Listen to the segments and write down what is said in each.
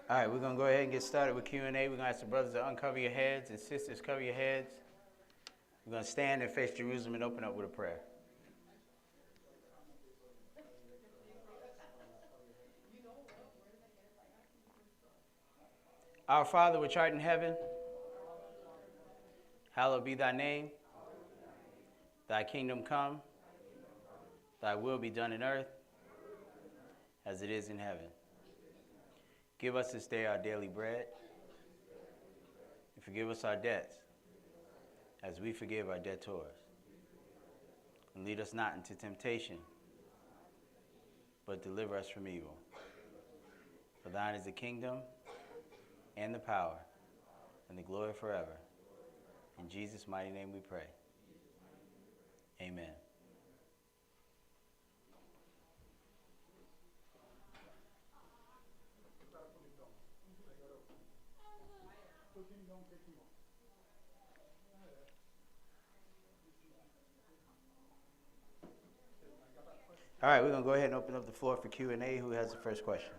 All right, we're going to go ahead and get started with Q&A. We're going to ask the brothers to uncover your heads and sisters cover your heads. We're going to stand and face Jerusalem and open up with a prayer. Our Father, which art in heaven, hallowed be thy name. Thy kingdom come, thy will be done in earth as it is in heaven. Give us this day our daily bread, and forgive us our debts, as we forgive our debtors. And lead us not into temptation, but deliver us from evil. For thine is the kingdom, and the power, and the glory forever. In Jesus' mighty name we pray. Amen. All right, we're going to go ahead and open up the floor for Q&A. Who has the first question?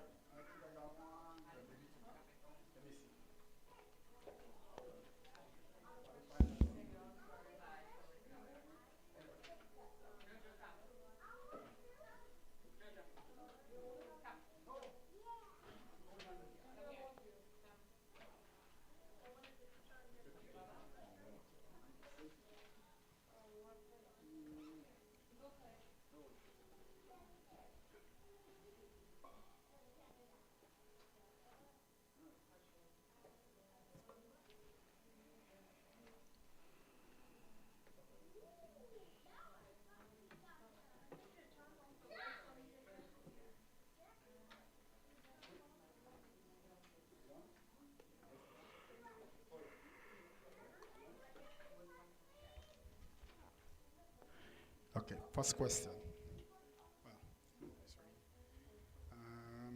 Okay, first question.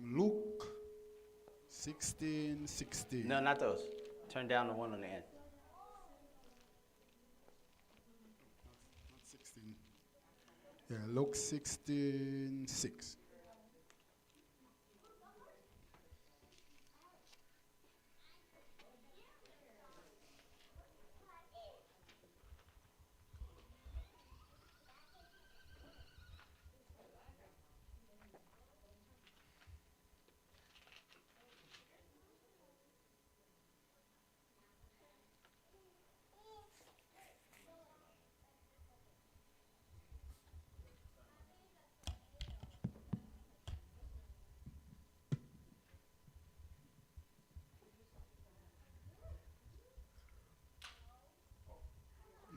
Luke 16:16. No, not those. Turn down the one on the end. Not 16. Yeah, Luke 16:6.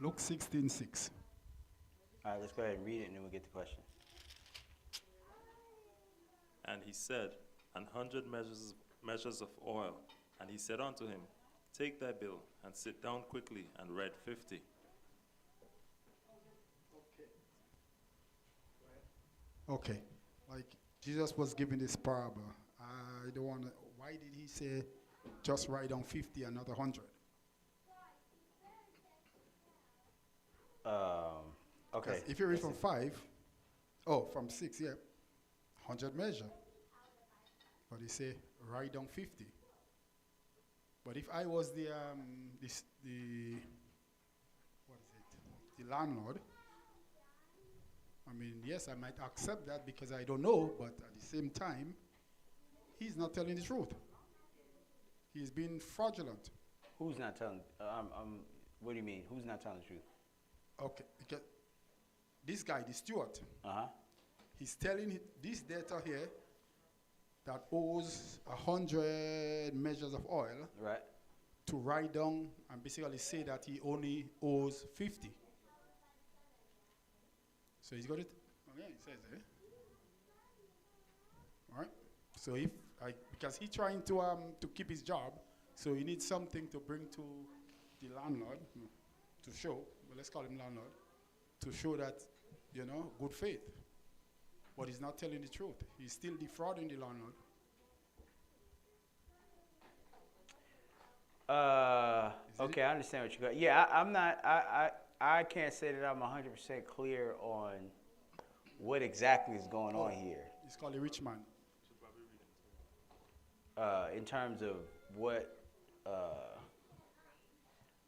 Luke 16:6. All right, let's go ahead and read it, and then we'll get the question. And he said, 100 measures of oil. And he said unto him, Take thy bill, and sit down quickly, and read 50. Okay, like Jesus was giving this parable. I don't want to. Why did he say just write down 50 and not 100? Okay. If you read from 5, from 6, yeah, 100 measure. But he say write down 50. But if I was the landlord, I mean, yes, I might accept that because I don't know, but at the same time, He's not telling the truth. He's being fraudulent. Who's not telling? What do you mean? Who's not telling the truth? Okay, because this guy, the steward, Uh-huh. he's telling this debtor here that owes 100 measures of oil Right. to write down and basically say that he only owes 50. So he's got it. Oh yeah, it says there. All right. So because he's trying to keep his job, so he needs something to bring to the landlord to show. Well, let's call him landlord, to show that good faith. But he's not telling the truth. He's still defrauding the landlord. Okay, I understand what you got. Yeah, I'm not. I can't say that I'm 100% clear on what exactly is going on here. It's called a rich man. In terms of what.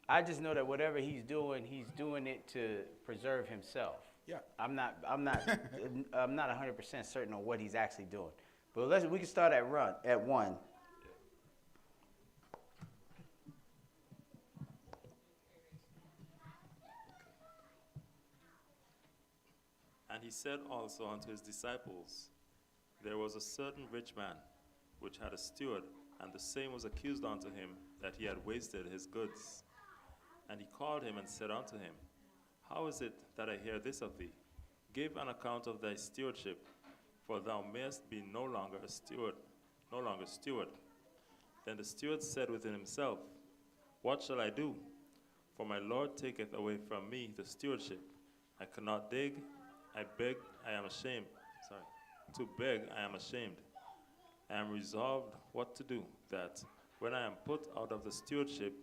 I just know that whatever he's doing it to preserve himself. Yeah. I'm not 100% certain on what he's actually doing. But we can start at 1. And he said also unto his disciples, There was a certain rich man, which had a steward, and the same was accused unto him that he had wasted his goods. And he called him and said unto him, How is it that I hear this of thee? Give an account of thy stewardship, for thou mayest be no longer steward. Then the steward said within himself, What shall I do? For my Lord taketh away from me the stewardship. I cannot dig. I beg, I am ashamed. To beg, I am ashamed. I am resolved what to do, that when I am put out of the stewardship,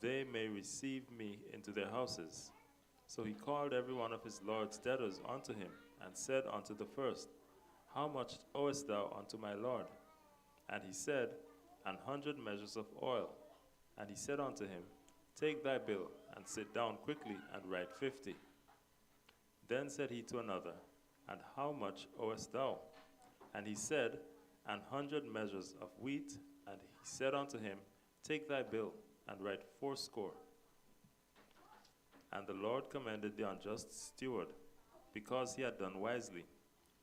they may receive me into their houses. So he called every one of his Lord's debtors unto him, and said unto the first, How much owest thou unto my Lord? And he said, 100 measures of oil. And he said unto him, Take thy bill, and sit down quickly, and write 50. Then said he to another, And how much owest thou? And he said, 100 measures of wheat. And he said unto him, Take thy bill, and write 80. And the Lord commended the unjust steward, because he had done wisely.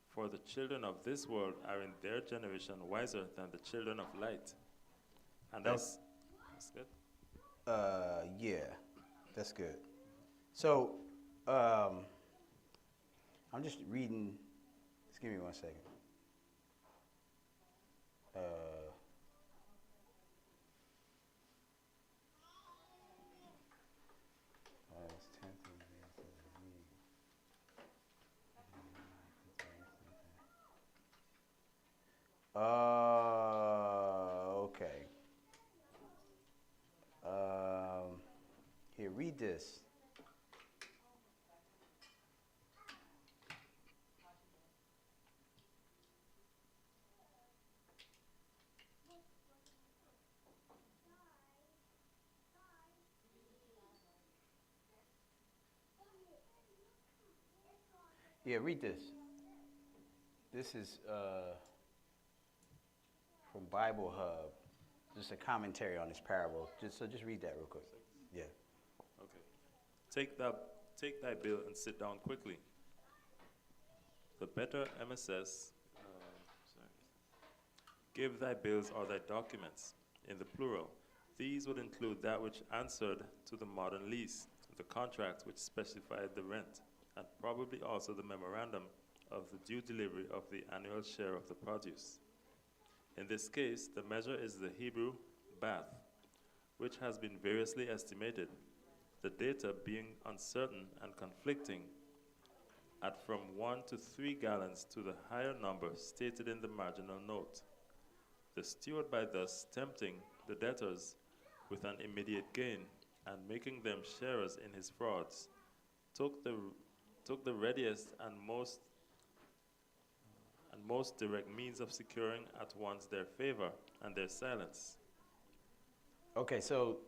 For the children of this world are in their generation wiser than the children of light. And that's good? Yeah, that's good. So, I'm just reading. Just give me 1 second. Okay. Here, read this. Yeah, read this. This is from Bible Hub. Just a commentary on this parable. Just read that real quick. Yeah. Okay. Take thy bill and sit down quickly. The better MSS, give thy bills or thy documents, in the plural. These would include that which answered to the modern lease, the contract which specified the rent, and probably also the memorandum of the due delivery of the annual share of the produce. In this case, the measure is the Hebrew bath, which has been variously estimated, the data being uncertain and conflicting at from 1 to 3 gallons to the higher number stated in the marginal note. The steward, by thus tempting the debtors with an immediate gain and making them sharers in his frauds, took the readiest and most direct means of securing at once their favor and their silence. Okay, so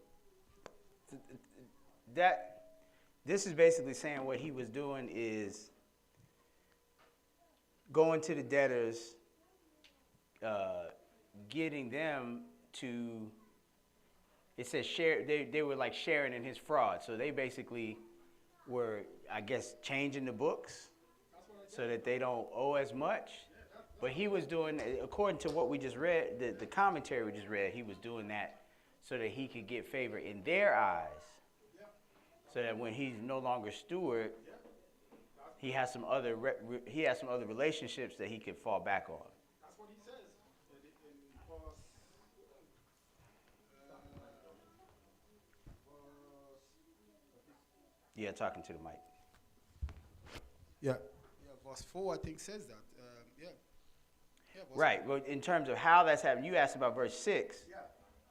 this is basically saying what he was doing is going to the debtors, getting them to, it says share, they were like sharing in his fraud. So they basically were, I guess, changing the books so that they don't owe as much. But he was doing, according to what we just read, the commentary we just read, he was doing that so that he could get favor in their eyes. So that when he's no longer steward, he has some other relationships that he can fall back on. That's what he says in verse. Yeah, talking to the mic. Yeah, verse 4, I think, says that. Yeah, verse Right. 4. Well, in terms of how that's happening, you asked about verse 6. Yeah.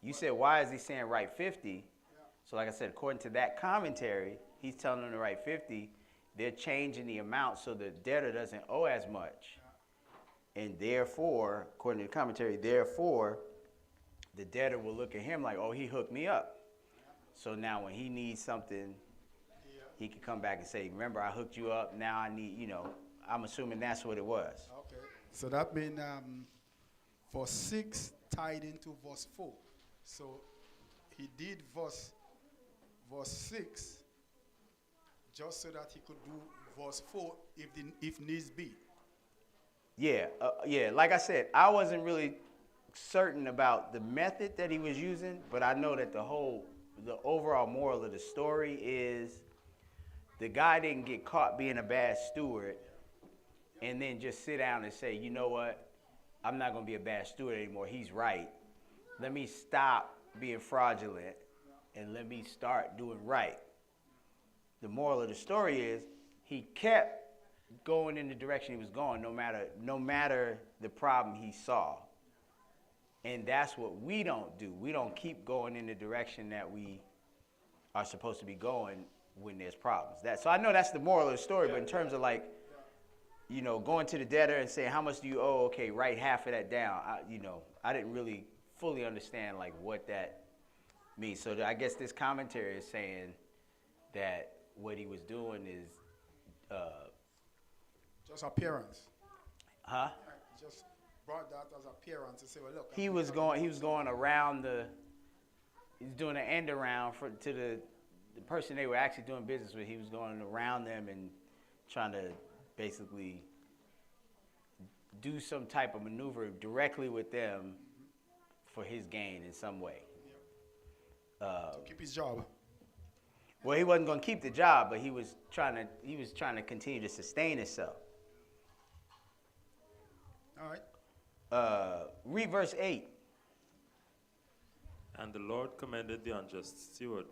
You said, why is he saying write 50? Yeah. So like I said, according to that commentary, he's telling them to write 50. They're changing the amount so the debtor doesn't owe as much. Yeah. And therefore, according to the commentary, therefore, the debtor will look at him like, oh, he hooked me up. Yeah. So now when he needs something, Yeah. he can come back and say, remember, I hooked you up. Now I need, I'm assuming that's what it was. Okay. So that means verse 6 tied into verse 4. So he did verse 6 just so that he could do verse 4 if needs be. Yeah, like I said, I wasn't really certain about the method that he was using, but I know that the overall moral of the story is the guy didn't get caught being a bad steward and then just sit down and say, you know what, I'm not going to be a bad steward anymore. He's right. Let me stop being fraudulent and let me start doing right. The moral of the story is he kept going in the direction he was going no matter the problem he saw. And that's what we don't do. We don't keep going in the direction that we are supposed to be going when there's problems. So I know that's the moral of the story, but in terms of going to the debtor and saying, how much do you owe? Okay, write half of that down. I didn't really fully understand what that means. So I guess this commentary is saying that what he was doing is Just appearance. Huh? Just brought that as appearance and say, well, look. He was going around he's doing an end around to the person they were actually doing business with. He was going around them and trying to basically do some type of maneuver directly with them for his gain in some way. To keep his job. Well, he wasn't going to keep the job, but he was trying to continue to sustain himself. All right. Read verse 8. And the Lord commended the unjust steward,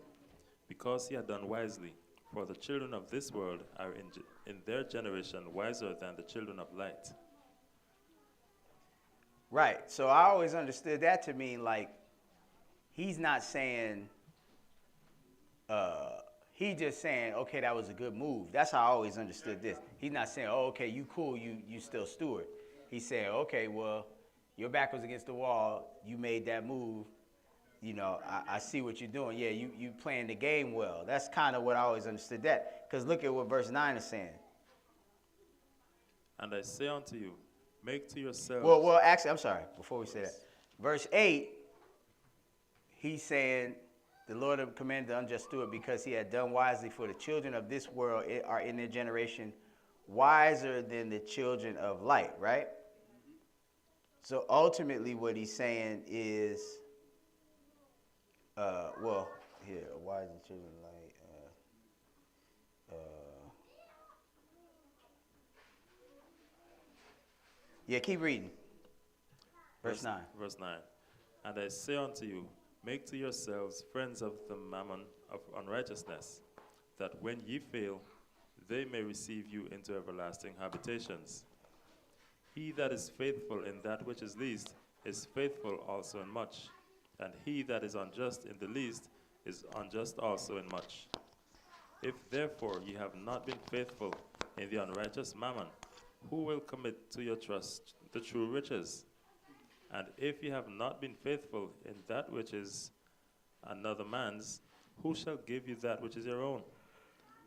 because he had done wisely. For the children of this world are in their generation wiser than the children of light. Right. So I always understood that to mean he's not saying, he just saying, okay, that was a good move. That's how I always understood this. He's not saying, oh, okay, you cool, you still steward. He's saying, okay, well, your back was against the wall. You made that move. I see what you're doing. Yeah, you playing the game well. That's kind of what I always understood that. Because look at what verse 9 is saying. And I say unto you, make to yourselves... Well, actually, I'm sorry, before we say that. Verse 8, he's saying, the Lord commanded the unjust steward because he had done wisely, for the children of this world are in their generation wiser than the children of light, right? So ultimately what he's saying is, why is the children light? Keep reading. Verse 9. Verse 9. And I say unto you, make to yourselves friends of the mammon of unrighteousness, that when ye fail, they may receive you into everlasting habitations. He that is faithful in that which is least is faithful also in much, and he that is unjust in the least is unjust also in much. If therefore ye have not been faithful in the unrighteous mammon, who will commit to your trust the true riches? And if ye have not been faithful in that which is another man's, who shall give you that which is your own?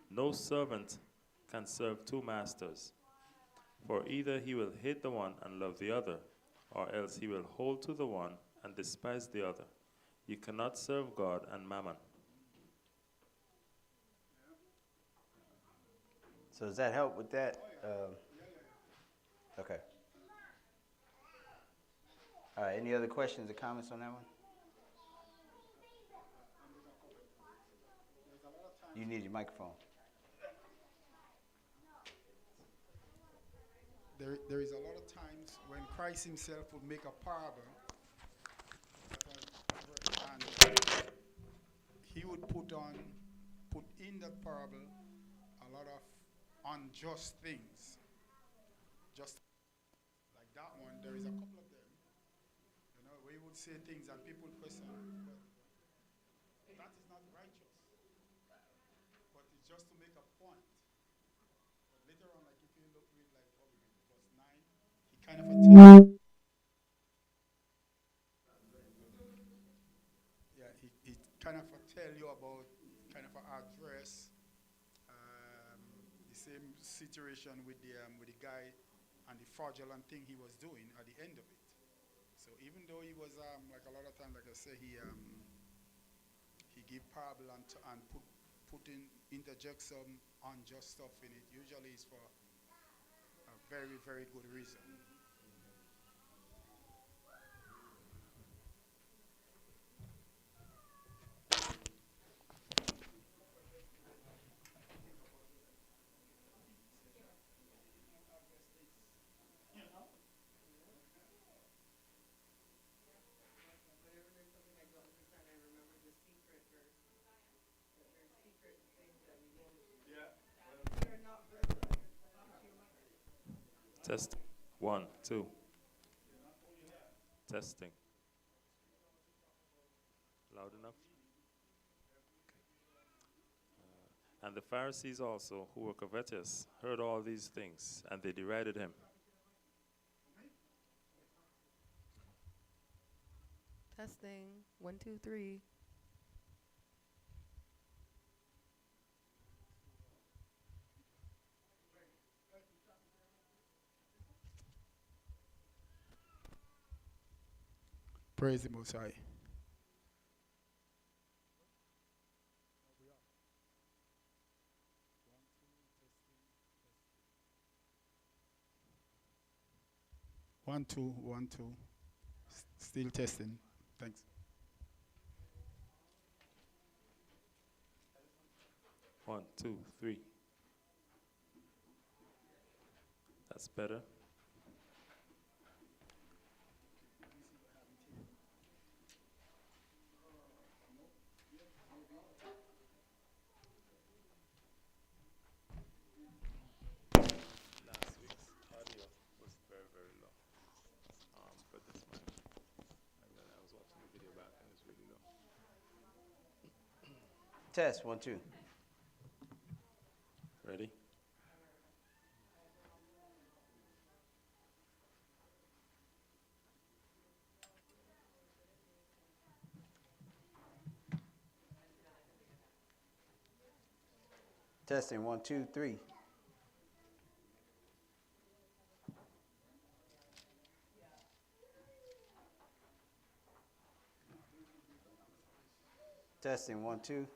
No servant can serve two masters, for either he will hate the one and love the other, or else he will hold to the one and despise the other. You cannot serve God and mammon. So does that help with that? Okay. All right. Any other questions or comments on that one? You need your microphone. There is a lot of times when Christ himself would make a parable, and he would put in that parable a lot of unjust things. Just like that one, there is a couple of them, where he would say things and people would question, but that is not righteous. But it's just to make a point. But later on, like if you read like probably verse 9, he kind of he kind of tell you about kind of address the same situation with the guy and the fraudulent thing he was doing at the end of it. So even though he was like a lot of times, like I say, he give parable and interject some unjust stuff in it. Usually it's for a very very good reason. Test. 1, 2. Testing. Loud enough? And the Pharisees also, who were covetous, heard all these things, and they derided him. Testing. 1, 2, 3. Praise the Most High. One, two, 1, 2. Still testing. Thanks. 1, 2, 3. That's better. Last week's audio was very, very low. But this one, I was watching the video back and it's really low. Test 1, 2. Ready? Testing 1, 2, 3. Testing 1, 2.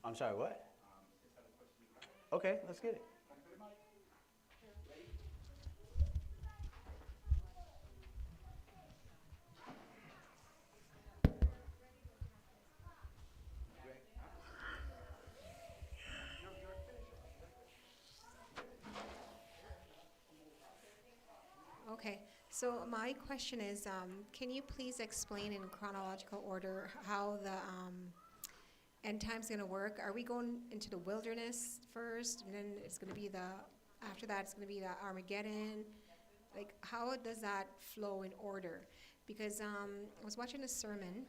I'm sorry, what? Okay, let's get it. Okay, so my question is, can you please explain in chronological order how the end time's going to work? Are we going into the wilderness first, and then it's going to be after that it's going to be the Armageddon? Like, how does that flow in order? Because I was watching a sermon,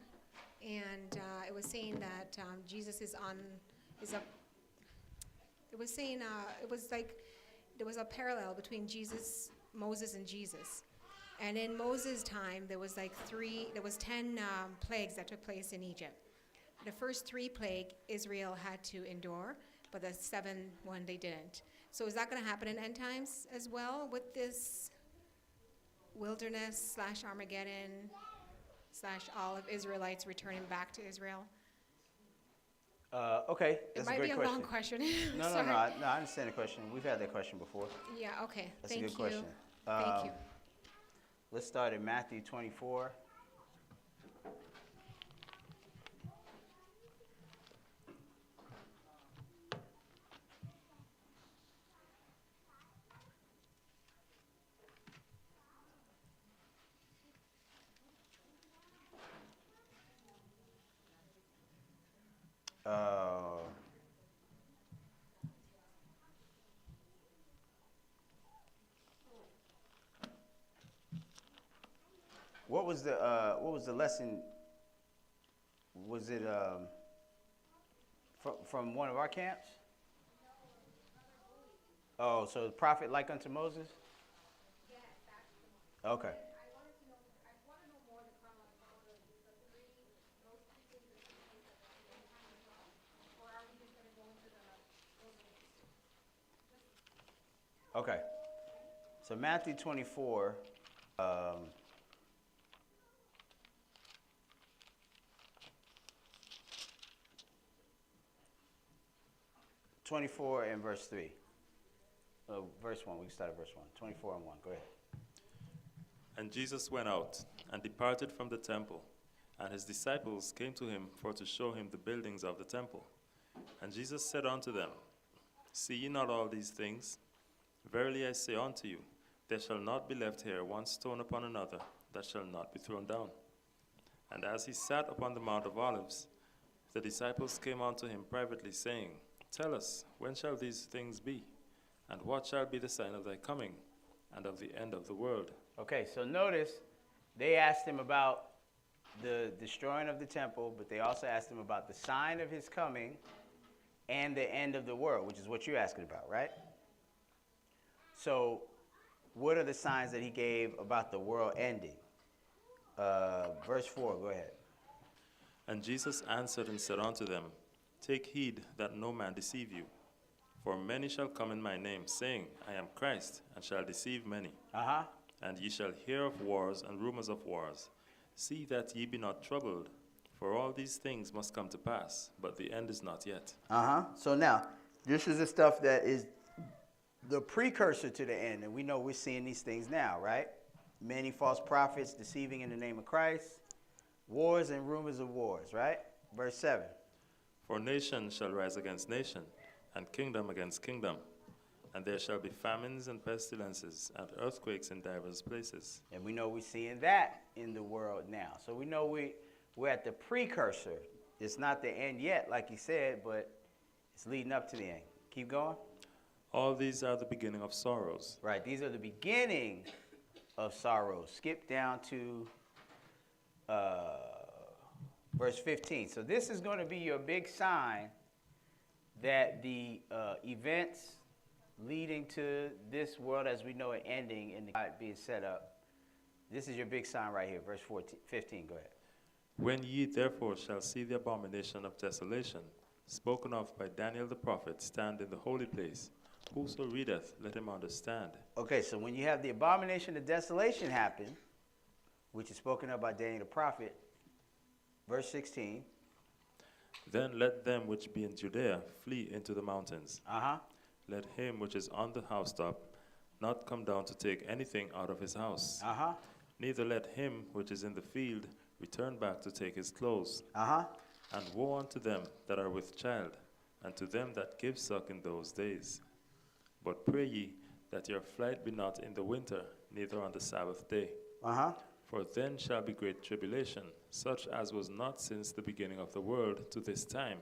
and it was saying that Jesus is up. It was saying it was like there was a parallel between Moses and Jesus. And in Moses' time, there was 10 plagues that took place in Egypt. The first 3 plagues Israel had to endure, but the 7th one they didn't. So is that going to happen in end times as well with this wilderness / Armageddon / all of Israelites returning back to Israel? Okay, that's a It might great be a question. long question. No, Sorry. I understand the question. We've had that question before. Yeah, okay. That's Thank a good you. question. Thank you. Let's start in Matthew 24. What was the lesson? Was it from one of our camps? Oh, so the prophet like unto Moses? Okay. Okay. So Matthew 24. 24 and verse 3. Verse 1. We can start at verse 1. 24 and 1. Go ahead. And Jesus went out and departed from the temple, and his disciples came to him for to show him the buildings of the temple. And Jesus said unto them, See ye not all these things? Verily I say unto you, there shall not be left here one stone upon another that shall not be thrown down. And as he sat upon the Mount of Olives, the disciples came unto him privately, saying, Tell us, when shall these things be? And what shall be the sign of thy coming, and of the end of the world? Okay, so notice they asked him about the destroying of the temple, but they also asked him about the sign of his coming and the end of the world, which is what you're asking about, right? So what are the signs that he gave about the world ending? Verse 4, go ahead. And Jesus answered and said unto them, Take heed that no man deceive you. For many shall come in my name, saying, I am Christ, and shall deceive many. Uh-huh. And ye shall hear of wars and rumors of wars. See that ye be not troubled, for all these things must come to pass, but the end is not yet. Uh-huh. So now, this is the stuff that is the precursor to the end, and we know we're seeing these things now, right? Many false prophets deceiving in the name of Christ, wars and rumors of wars, right? Verse 7. For nation shall rise against nation, and kingdom against kingdom. And there shall be famines and pestilences, and earthquakes in divers places. And we know we're seeing that in the world now. So we know we're at the precursor. It's not the end yet, like he said, but it's leading up to the end. Keep going. All these are the beginning of sorrows. Right, these are the beginning of sorrows. Skip down to verse 15. So this is going to be your big sign that the events leading to this world as we know it ending and being set up, this is your big sign right here, verse 15. Go ahead. When ye therefore shall see the abomination of desolation, spoken of by Daniel the prophet, stand in the holy place, whoso readeth, let him understand. Okay, so when you have the abomination of desolation happen, which is spoken of by Daniel the prophet, verse 16. Then let them which be in Judea flee into the mountains. Uh-huh. Let him which is on the housetop not come down to take anything out of his house. Uh-huh. Neither let him which is in the field return back to take his clothes. Uh-huh. And woe unto them that are with child, and to them that give suck in those days. But pray ye that your flight be not in the winter, neither on the Sabbath day. Uh-huh. For then shall be great tribulation, such as was not since the beginning of the world to this time,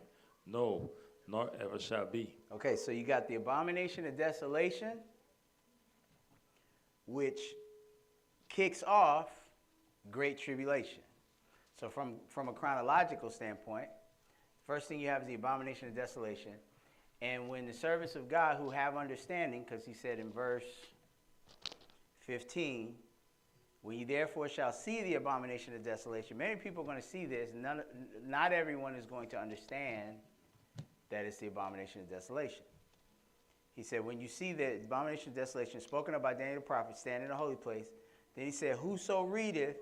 no, nor ever shall be. Okay, so you got the abomination of desolation, which kicks off great tribulation. So from a chronological standpoint, first thing you have is the abomination of desolation. And when the servants of God who have understanding, because he said in verse 15, when you therefore shall see the abomination of desolation, many people are going to see this. Not everyone is going to understand that it's the abomination of desolation. He said, when you see the abomination of desolation spoken of by Daniel the prophet standing in the holy place, then he said, whoso readeth,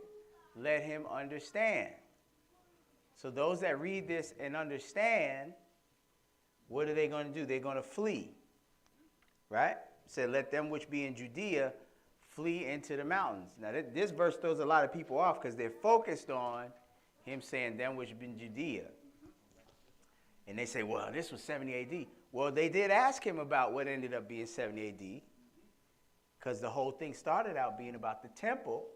let him understand. So those that read this and understand, what are they going to do? They're going to flee. Right? He said, let them which be in Judea flee into the mountains. Now, this verse throws a lot of people off because they're focused on him saying, them which be in Judea. And they say, well, this was 70 AD. Well, they did ask him about what ended up being 70 AD because the whole thing started out being about the temple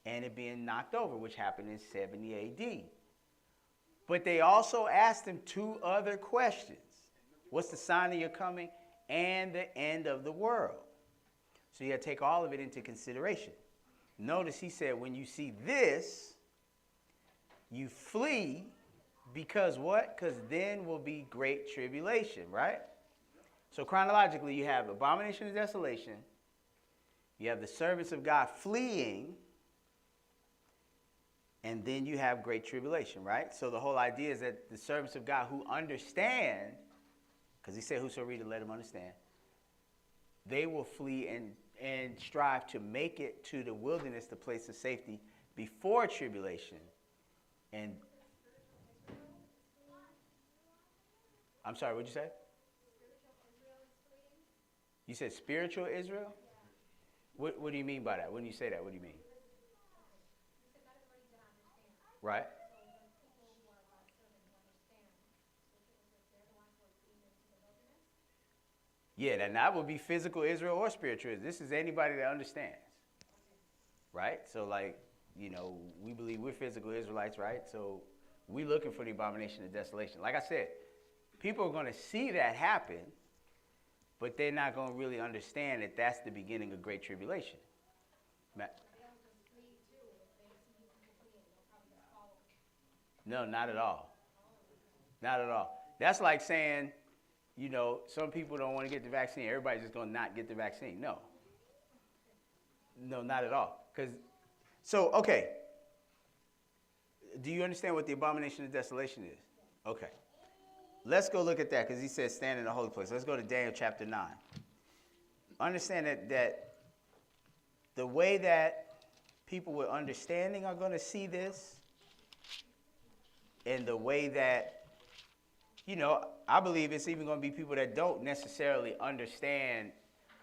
and it being knocked over, which happened in 70 AD. But they also asked him two other questions. What's the sign of your coming and the end of the world? So you got to take all of it into consideration. Notice he said, when you see this, you flee because what? Because then will be great tribulation, right? So chronologically, you have abomination of desolation. You have the servants of God fleeing. And then you have great tribulation, right? So the whole idea is that the servants of God who understand, because he said, whoso readeth, let him understand, they will flee and strive to make it to the wilderness, the place of safety, before tribulation. And I'm sorry, what'd you say? You said spiritual Israel? What do you mean by that? When you say that, what do you mean? Right. Yeah, then that would be physical Israel or spiritual Israel. This is anybody that understands. Right? So like, we believe we're physical Israelites, right? So we're looking for the abomination of desolation. Like I said, people are going to see that happen, but they're not going to really understand that that's the beginning of great tribulation. No, not at all. Not at all. That's like saying, some people don't want to get the vaccine. Everybody's just going to not get the vaccine. No. No, not at all. Okay. Do you understand what the abomination of desolation is? Okay. Let's go look at that because he says stand in the holy place. Let's go to Daniel chapter 9. Understand that the way that people with understanding are going to see this, and the way that, I believe it's even going to be people that don't necessarily understand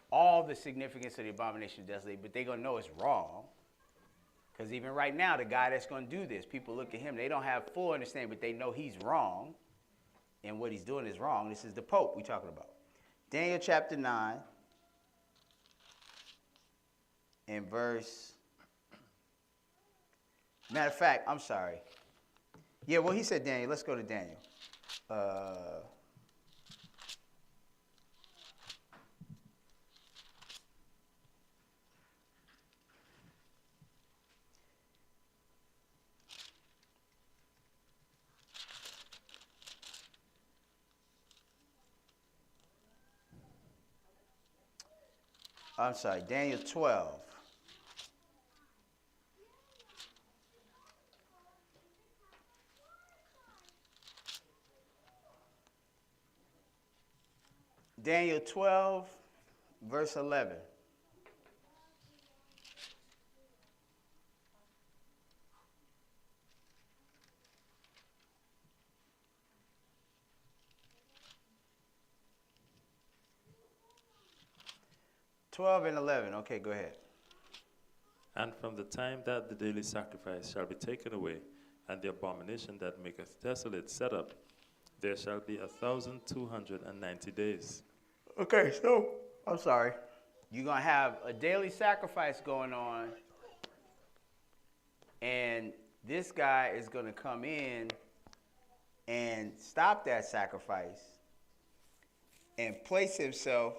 all the significance of the abomination of desolation, but they're going to know it's wrong. Because even right now, the guy that's going to do this, people look at him, they don't have full understanding, but they know he's wrong, and what he's doing is wrong. This is the Pope we're talking about. Daniel chapter 9, and verse, matter of fact, I'm sorry. Yeah, well, he said Daniel. Let's go to Daniel. I'm sorry, Daniel 12. Daniel 12, verse 11. 12 and 11. Okay, go ahead. And from the time that the daily sacrifice shall be taken away, and the abomination that maketh desolate set up, there shall be 1,290 days. Okay, so I'm sorry. You're going to have a daily sacrifice going on, and this guy is going to come in and stop that sacrifice and place himself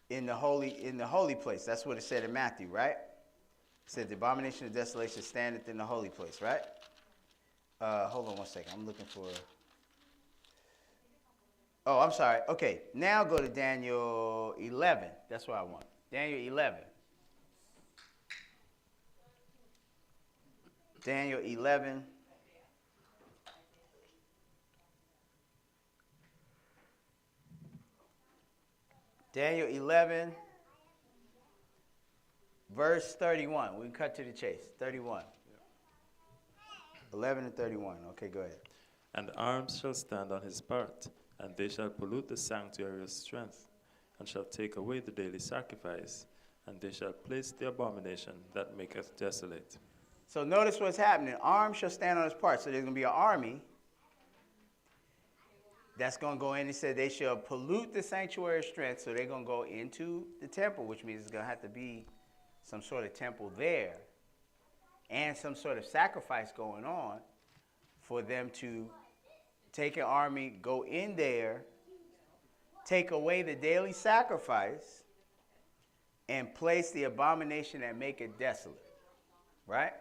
in the holy place. That's what it said in Matthew, right? It said the abomination of desolation standeth in the holy place, right? Hold on one second. I'm looking for... Oh, I'm sorry. Okay, now go to Daniel 11. That's what I want. Daniel 11. Daniel 11. Daniel 11, verse 31. We can cut to the chase. 31. 11 and 31. Okay, go ahead. And arms shall stand on his part, and they shall pollute the sanctuary of strength, and shall take away the daily sacrifice, and they shall place the abomination that maketh desolate. So notice what's happening. Arms shall stand on his part. So there's going to be an army that's going to go in and say they shall pollute the sanctuary of strength. So they're going to go into the temple, which means it's going to have to be some sort of temple there and some sort of sacrifice going on for them to take an army, go in there, take away the daily sacrifice, and place the abomination that make it desolate. Right?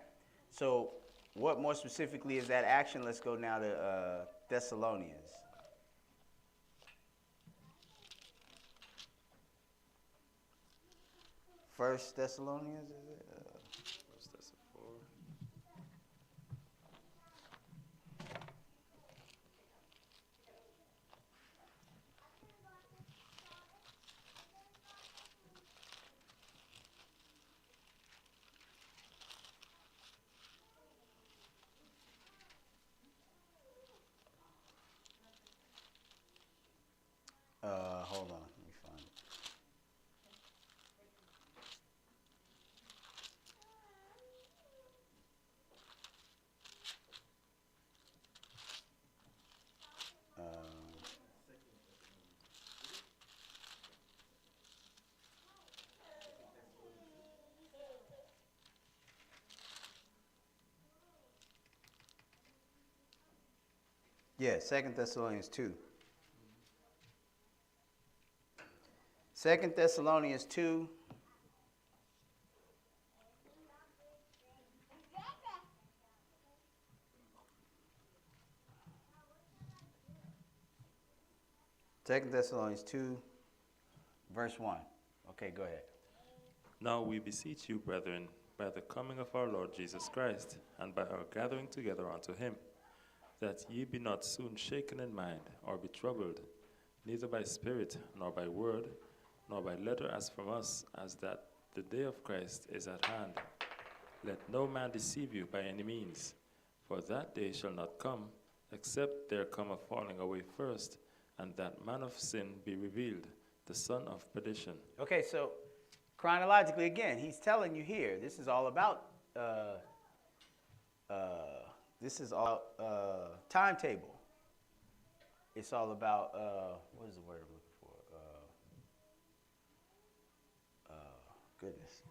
So what more specifically is that action? Let's go now to Thessalonians. First Thessalonians, is it? First Thessalonians 4. Hold on, let me find it. Yeah, 2 Thessalonians 2. 2 Thessalonians 2. Second Thessalonians 2, verse 1. Okay, go ahead. Now we beseech you, brethren, by the coming of our Lord Jesus Christ, and by our gathering together unto him, that ye be not soon shaken in mind, or be troubled, neither by spirit, nor by word, nor by letter as from us, as that the day of Christ is at hand. Let no man deceive you by any means, for that day shall not come, except there come a falling away first, and that man of sin be revealed, the son of perdition. Okay, so chronologically again, he's telling you here, this is all about timetable. It's all about what is the word I'm looking for? Goodness.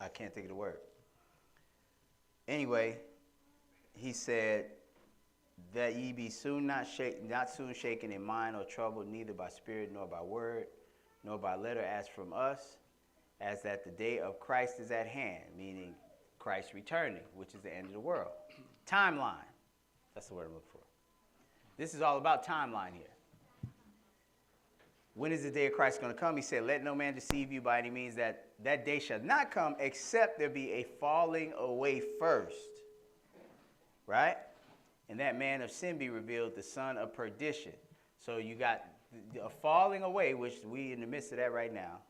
I can't think of the word. Anyway, he said that ye be soon not soon shaken in mind or troubled, neither by spirit nor by word, nor by letter as from us, as that the day of Christ is at hand, meaning Christ returning, which is the end of the world. Timeline. That's the word I'm looking for. This is all about timeline here. When is the day of Christ going to come? He said, let no man deceive you by any means, that day shall not come except there be a falling away first. Right? And that man of sin be revealed, the son of perdition. So you got a falling away, which we in the midst of that right now.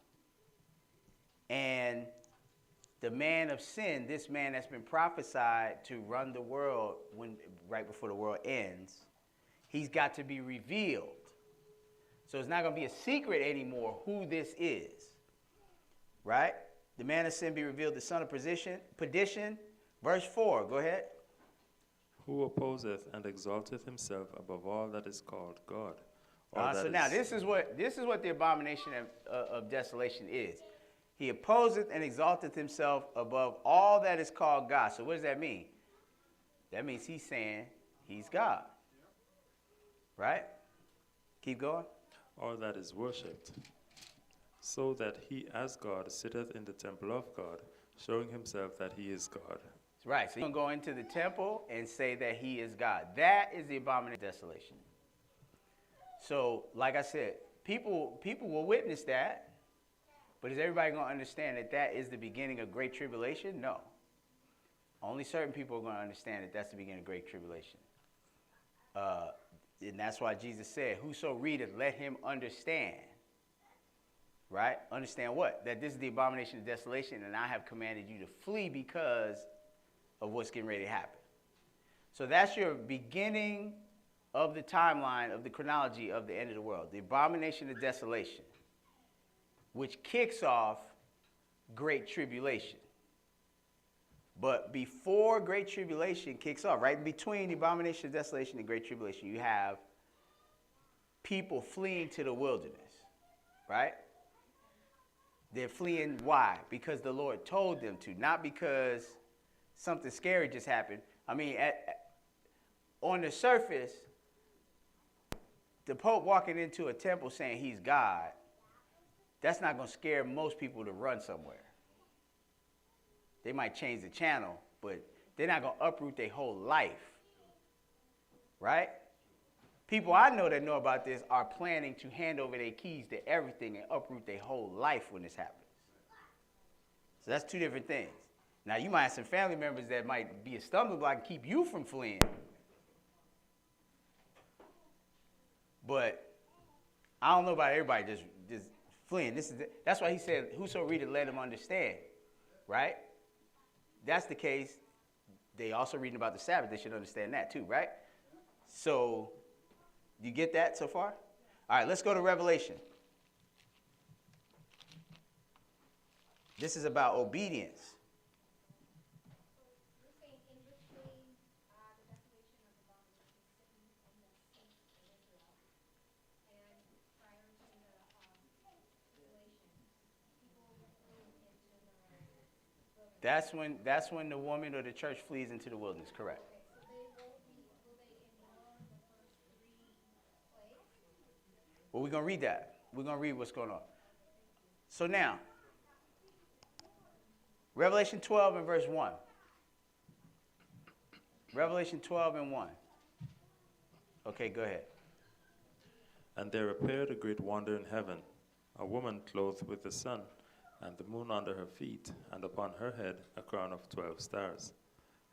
And the man of sin, this man that's been prophesied to run the world right before the world ends, he's got to be revealed. So it's not going to be a secret anymore who this is. Right? The man of sin be revealed, the son of perdition. Verse 4, go ahead. Who opposeth and exalteth himself above all that is called God. So now this is what the abomination of desolation is. He opposeth and exalteth himself above all that is called God. So what does that mean? That means he's saying he's God. Right? Keep going. All that is worshipped, so that he as God sitteth in the temple of God, showing himself that he is God. Right. So you can go into the temple and say that he is God. That is the abomination of desolation. So, like I said, people will witness that, but is everybody going to understand that that is the beginning of great tribulation? No. Only certain people are going to understand that that's the beginning of great tribulation. And that's why Jesus said, whoso readeth, let him understand. Right? Understand what? That this is the abomination of desolation, and I have commanded you to flee because of what's getting ready to happen. So that's your beginning of the timeline of the chronology of the end of the world. The abomination of desolation, which kicks off great tribulation. But before great tribulation kicks off, right between the abomination of desolation and great tribulation, you have people fleeing to the wilderness, right? They're fleeing, why? Because the Lord told them to, not because something scary just happened. I mean, on the surface, the Pope walking into a temple saying he's God, that's not going to scare most people to run somewhere. They might change the channel, but they're not going to uproot their whole life. Right? People I know that know about this are planning to hand over their keys to everything and uproot their whole life when this happens. So that's two different things. Now, you might have some family members that might be a stumbling block and keep you from fleeing. But I don't know about everybody just fleeing. That's why he said, whoso readeth, let him understand. Right? That's the case. They also reading about the Sabbath. They should understand that too, right? So, you get that so far? All right, let's go to Revelation. This is about obedience. That's when the woman or the church flees into the wilderness, correct? Well, we're going to read that. We're going to read what's going on. So now, Revelation 12 and verse 1. Revelation 12 and 1. Okay, go ahead. And there appeared a great wonder in heaven, a woman clothed with the sun, and the moon under her feet, and upon her head a crown of 12 stars.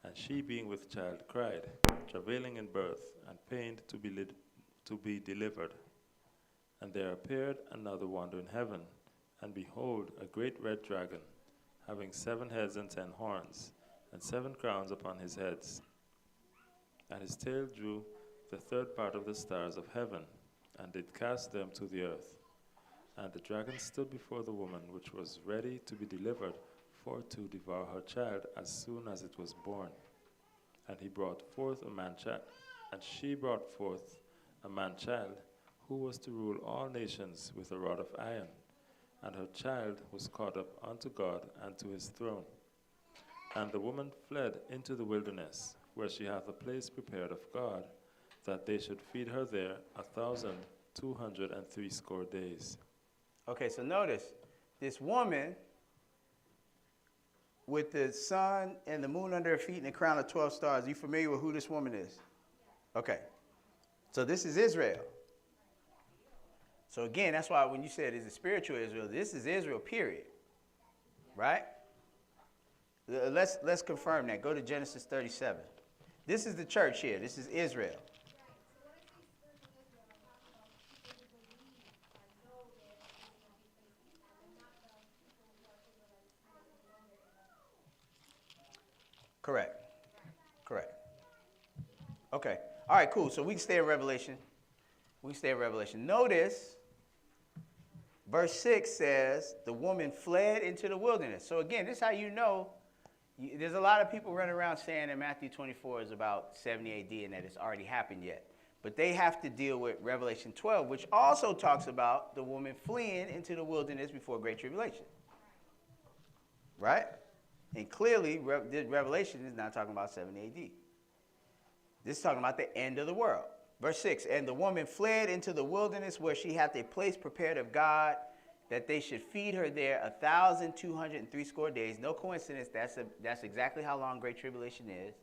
And she, being with child, cried, travailing in birth, and pained to be delivered. And there appeared another wonder in heaven, and behold, a great red dragon, having 7 heads and 10 horns, and 7 crowns upon his heads. And his tail drew the third part of the stars of heaven, and did cast them to the earth. And the dragon stood before the woman, which was ready to be delivered, for to devour her child as soon as it was born. And he brought forth a man-child, and she brought forth a man-child, who was to rule all nations with a rod of iron. And her child was caught up unto God and to his throne. And the woman fled into the wilderness, where she hath a place prepared of God, that they should feed her there 1,260 days. Okay, so notice, this woman with the sun and the moon under her feet and a crown of 12 stars, are you familiar with who this woman is? Okay, so this is Israel. So again, that's why when you said is it spiritual Israel, this is Israel, period. Right? Let's confirm that. Go to Genesis 37. This is the church here. This is Israel. Correct. Correct. Okay. All right, cool. So we can stay in Revelation. We can stay in Revelation. Notice, verse 6 says, the woman fled into the wilderness. So again, this is how you know. There's a lot of people running around saying that Matthew 24 is about 70 AD and that it's already happened yet. But they have to deal with Revelation 12, which also talks about the woman fleeing into the wilderness before Great Tribulation. Right? And clearly, Revelation is not talking about 70 AD. This is talking about the end of the world. Verse 6, and the woman fled into the wilderness where she hath a place prepared of God, that they should feed her there 1,260 days. No coincidence, that's exactly how long Great Tribulation is.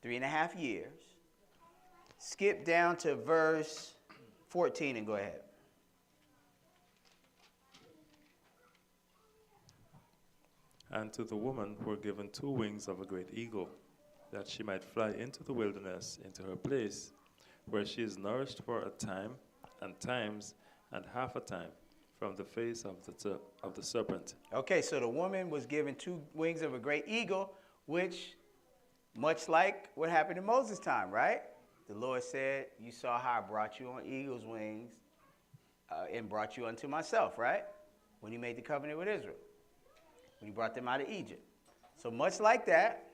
3.5 years. Skip down to verse 14 and go ahead. And to the woman were given 2 wings of a great eagle, that she might fly into the wilderness, into her place, where she is nourished for a time, and times, and half a time, from the face of the serpent. Okay, so the woman was given 2 wings of a great eagle, which, much like what happened in Moses' time, right? The Lord said, you saw how I brought you on eagle's wings and brought you unto myself, right? When he made the covenant with Israel. When he brought them out of Egypt. So much like that,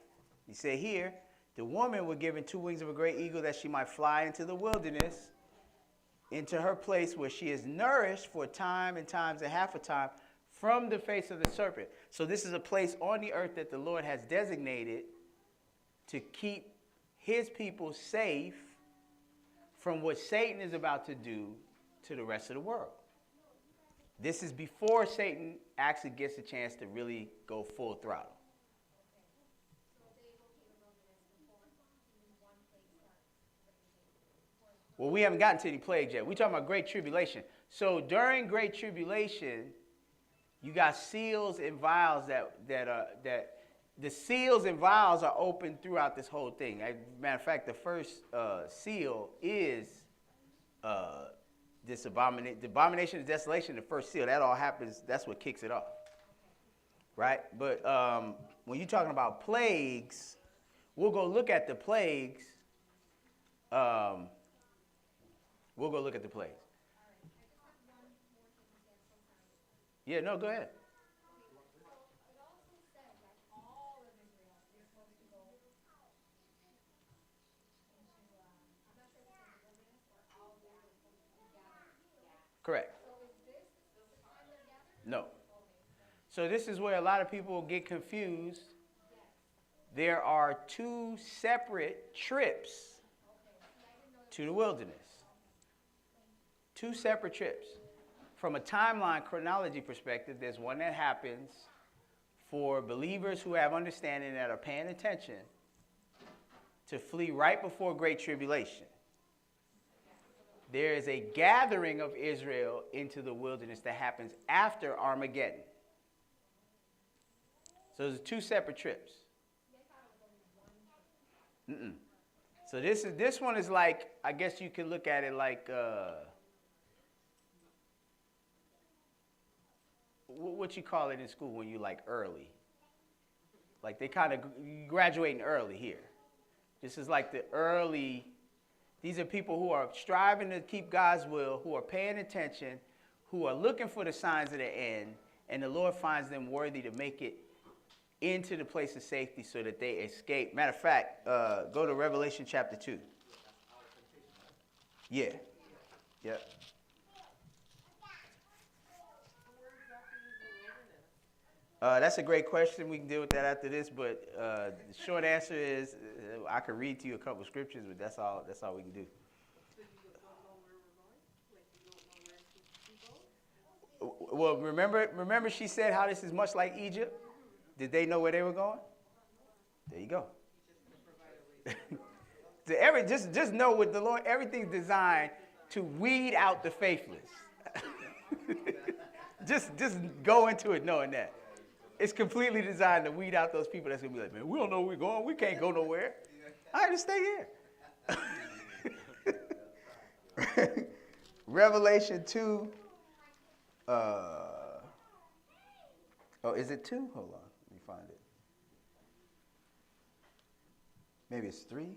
he said here, the woman was given 2 wings of a great eagle that she might fly into the wilderness, into her place where she is nourished for a time and times and half a time from the face of the serpent. So this is a place on the earth that the Lord has designated to keep his people safe from what Satan is about to do to the rest of the world. This is before Satan actually gets a chance to really go full throttle. Well, we haven't gotten to any plagues yet. We're talking about Great Tribulation. So during Great Tribulation, you got seals and vials that the seals and vials are open throughout this whole thing. As a matter of fact, the first seal is the abomination of desolation, the first seal. That all happens, that's what kicks it off. Right? But when you're talking about plagues, we'll go look at the plagues. We'll go look at the plagues. Yeah, no, go ahead. Correct. No. So this is where a lot of people get confused. There are 2 separate trips to the wilderness. 2 separate trips. From a timeline chronology perspective, there's one that happens for believers who have understanding that are paying attention to flee right before Great Tribulation. There is a gathering of Israel into the wilderness that happens after Armageddon. So there's 2 separate trips. So this one is like, I guess you can look at it like, what you call it in school when you like early. Like they kind of graduating early here. This is like the early. These are people who are striving to keep God's will, who are paying attention, who are looking for the signs of the end, and the Lord finds them worthy to make it into the place of safety so that they escape. Matter of fact, go to Revelation chapter 2. Yeah. Yep. That's a great question. We can deal with that after this, but the short answer is I could read to you a couple scriptures, but that's all we can do. Well, remember she said how this is much like Egypt? Did they know where they were going? There you go. Just know with the Lord, everything's designed to weed out the faithless. just go into it knowing that. It's completely designed to weed out those people that's going to be like, man, we don't know where we're going. We can't go nowhere. All right, just stay here. Revelation 2. Is it 2? Hold on. Let me find it. Maybe it's 3.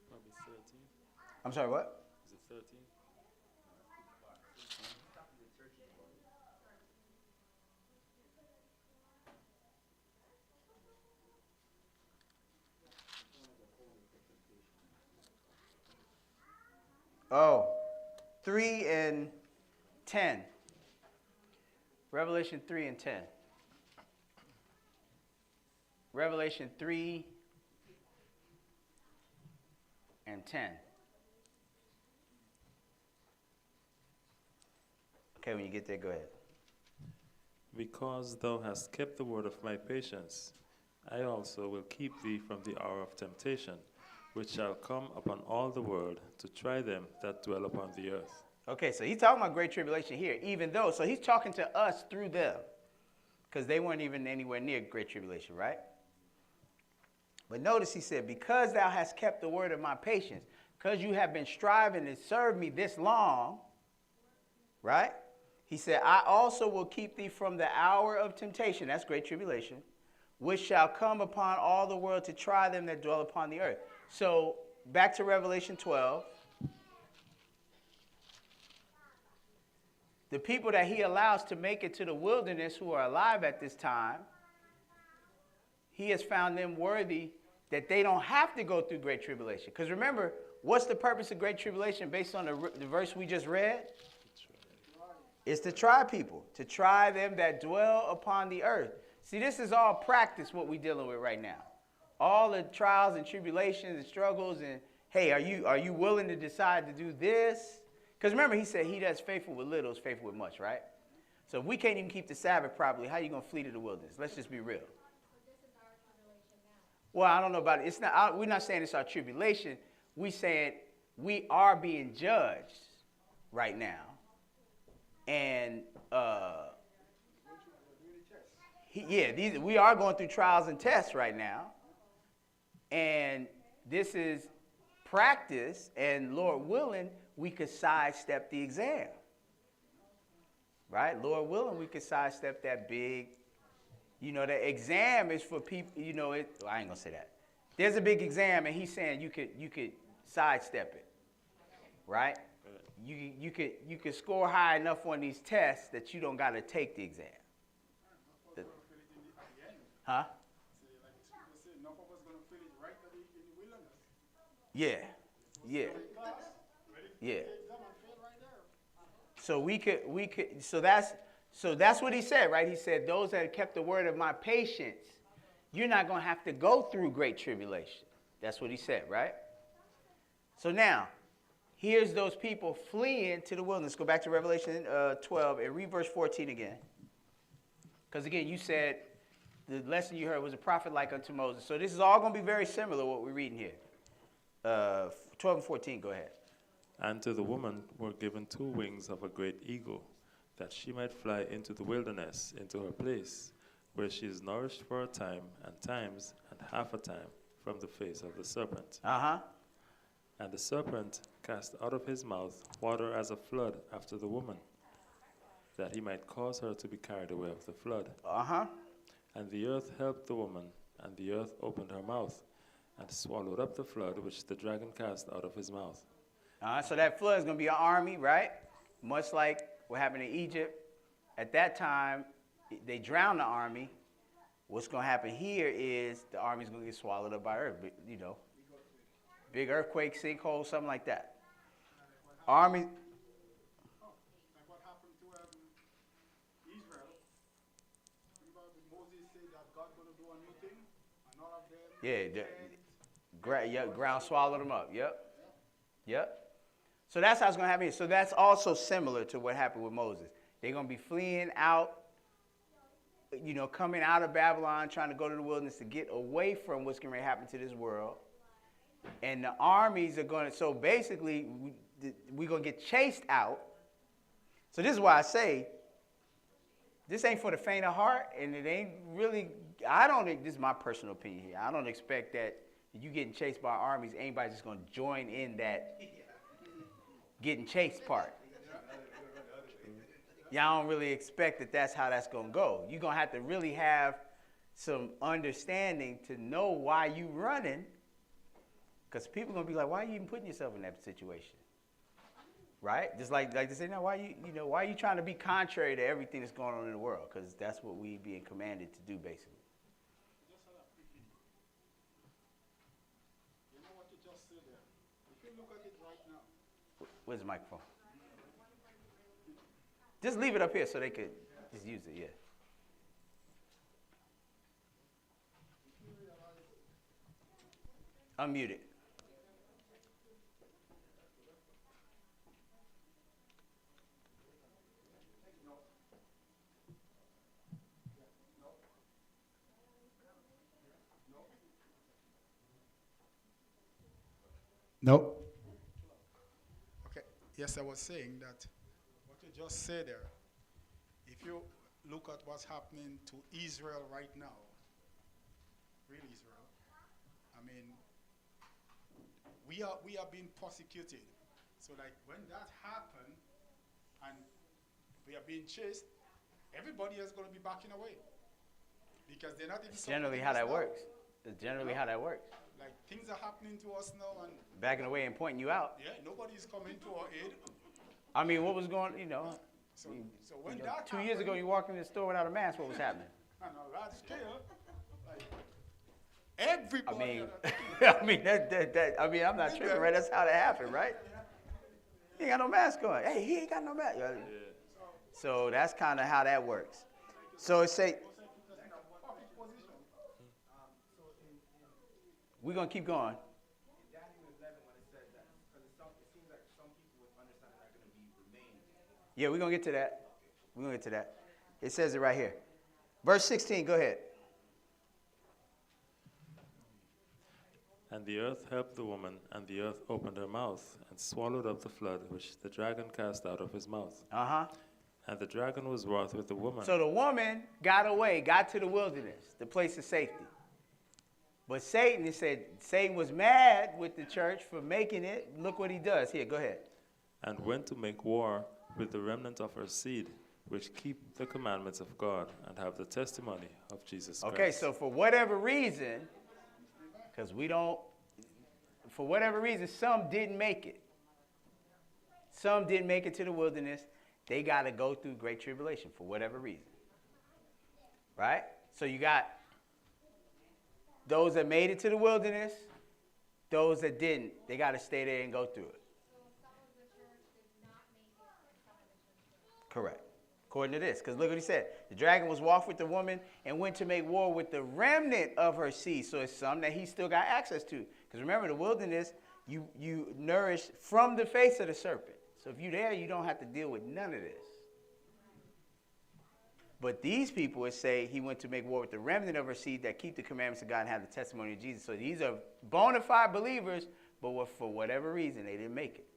Probably 13. I'm sorry, what? Is it 13? Oh, 3 and 10. Revelation 3 and 10. Revelation 3 and 10. Okay, when you get there, go ahead. Because thou hast kept the word of my patience, I also will keep thee from the hour of temptation, which shall come upon all the world to try them that dwell upon the earth. Okay, so he's talking about great tribulation here, even though, so he's talking to us through them, because they weren't even anywhere near great tribulation, right? But notice he said, because thou hast kept the word of my patience, because you have been striving to serve me this long, right? He said, I also will keep thee from the hour of temptation, that's great tribulation, which shall come upon all the world to try them that dwell upon the earth. So back to Revelation 12. The people that he allows to make it to the wilderness who are alive at this time, he has found them worthy that they don't have to go through great tribulation. Because remember, what's the purpose of great tribulation based on the verse we just read? It's to try people, to try them that dwell upon the earth. See, this is all practice, what we're dealing with right now. All the trials and tribulations and struggles and, hey, are you willing to decide to do this? Because remember, he said he that's faithful with little is faithful with much, right? So if we can't even keep the Sabbath properly, how are you going to flee to the wilderness? Let's just be real. Well, I don't know about it. It's not. We're not saying it's our tribulation. We're saying we are being judged right now. And we are going through trials and tests right now. And this is practice, and Lord willing, we could sidestep the exam. Right? Lord willing, we could sidestep that big, the exam is for people, I ain't going to say that. There's a big exam, and he's saying you could sidestep it. Right? You could score high enough on these tests that you don't got to take the exam. Huh? Yeah. So so that's what he said, right? He said, those that have kept the word of my patience, you're not going to have to go through great tribulation. That's what he said, right? So now, here's those people fleeing to the wilderness. Go back to Revelation 12 and read verse 14 again. Because again, you said the lesson you heard was a prophet like unto Moses. So this is all going to be very similar to what we're reading here. 12 and 14, go ahead. And to the woman were given 2 wings of a great eagle, that she might fly into the wilderness, into her place, where she is nourished for a time, and times, and half a time, from the face of the serpent. And the serpent cast out of his mouth water as a flood after the woman, that he might cause her to be carried away of the flood. And the earth helped the woman, and the earth opened her mouth, and swallowed up the flood which the dragon cast out of his mouth. So that flood is going to be an army, right? Much like what happened in Egypt. At that time, they drowned the army. What's going to happen here is the army's going to get swallowed up by earth, big earthquake, sinkhole, something like that. Army. Like what happened to Israel. Remember Moses said that God's going to do a new thing, and all of them. Ground swallowed them up. Yep. So that's how it's going to happen here. So that's also similar to what happened with Moses. They're going to be fleeing out, coming out of Babylon, trying to go to the wilderness to get away from what's going to happen to this world. And the armies are going to, so basically, we're going to get chased out. So this is why I say, this ain't for the faint of heart, and it ain't really, I don't think, this is my personal opinion here, I don't expect that you getting chased by armies, anybody's just going to join in that getting chased part. Y'all don't really expect that that's how that's going to go. You're going to have to really have some understanding to know why you running, because people are going to be like, why are you even putting yourself in that situation? Right? Just like they say, now, why are you trying to be contrary to everything that's going on in the world? Because that's what we being commanded to do, basically. You know what you just said there? If you look at it right now. Where's the microphone? Just leave it up here so they could just use it, yeah. Unmute it. No. Okay. Yes, I was saying that what you just said there, if you look at what's happening to Israel right now, real Israel, I mean, we are being persecuted. So like when that happened and we are being chased, everybody is going to be backing away. Because they're not even It's generally how that works. It's generally how that works. Like things are happening to us now and Backing away and pointing you out. yeah, nobody's coming to our aid. I mean, what was going, So when that 2 years ago, happened, you walked in the store without a mask, what was happening? on a large scale, like everybody. I mean, had I mean, I'm not tripping, right? That's how that happened, right? He ain't got no mask on. Hey, he ain't got no mask. So that's kind of how that works. So it say, we're going to keep going. Yeah, we're going to get to that. We're going to get to that. It says it right here. Verse 16, go ahead. And the earth helped the woman, and the earth opened her mouth, and swallowed up the flood which the dragon cast out of his mouth. Uh-huh. And the dragon was wroth with the woman. So the woman got away, got to the wilderness, the place of safety. But Satan, it said, Satan was mad with the church for making it. Look what he does. Here, go ahead. And went to make war with the remnant of her seed, which keep the commandments of God, and have the testimony of Jesus Christ. Okay, so for whatever reason, because for whatever reason, some didn't make it. Some didn't make it to the wilderness. They got to go through great tribulation for whatever reason. Right? So you got those that made it to the wilderness, those that didn't, they got to stay there and go through it. Correct. According to this, because look what he said. The dragon was wroth with the woman and went to make war with the remnant of her seed. So it's some that he still got access to. Because remember, the wilderness, you nourish from the face of the serpent. So if you're there, you don't have to deal with none of this. But these people would say he went to make war with the remnant of her seed that keep the commandments of God and have the testimony of Jesus. So these are bona fide believers, but for whatever reason, they didn't make it.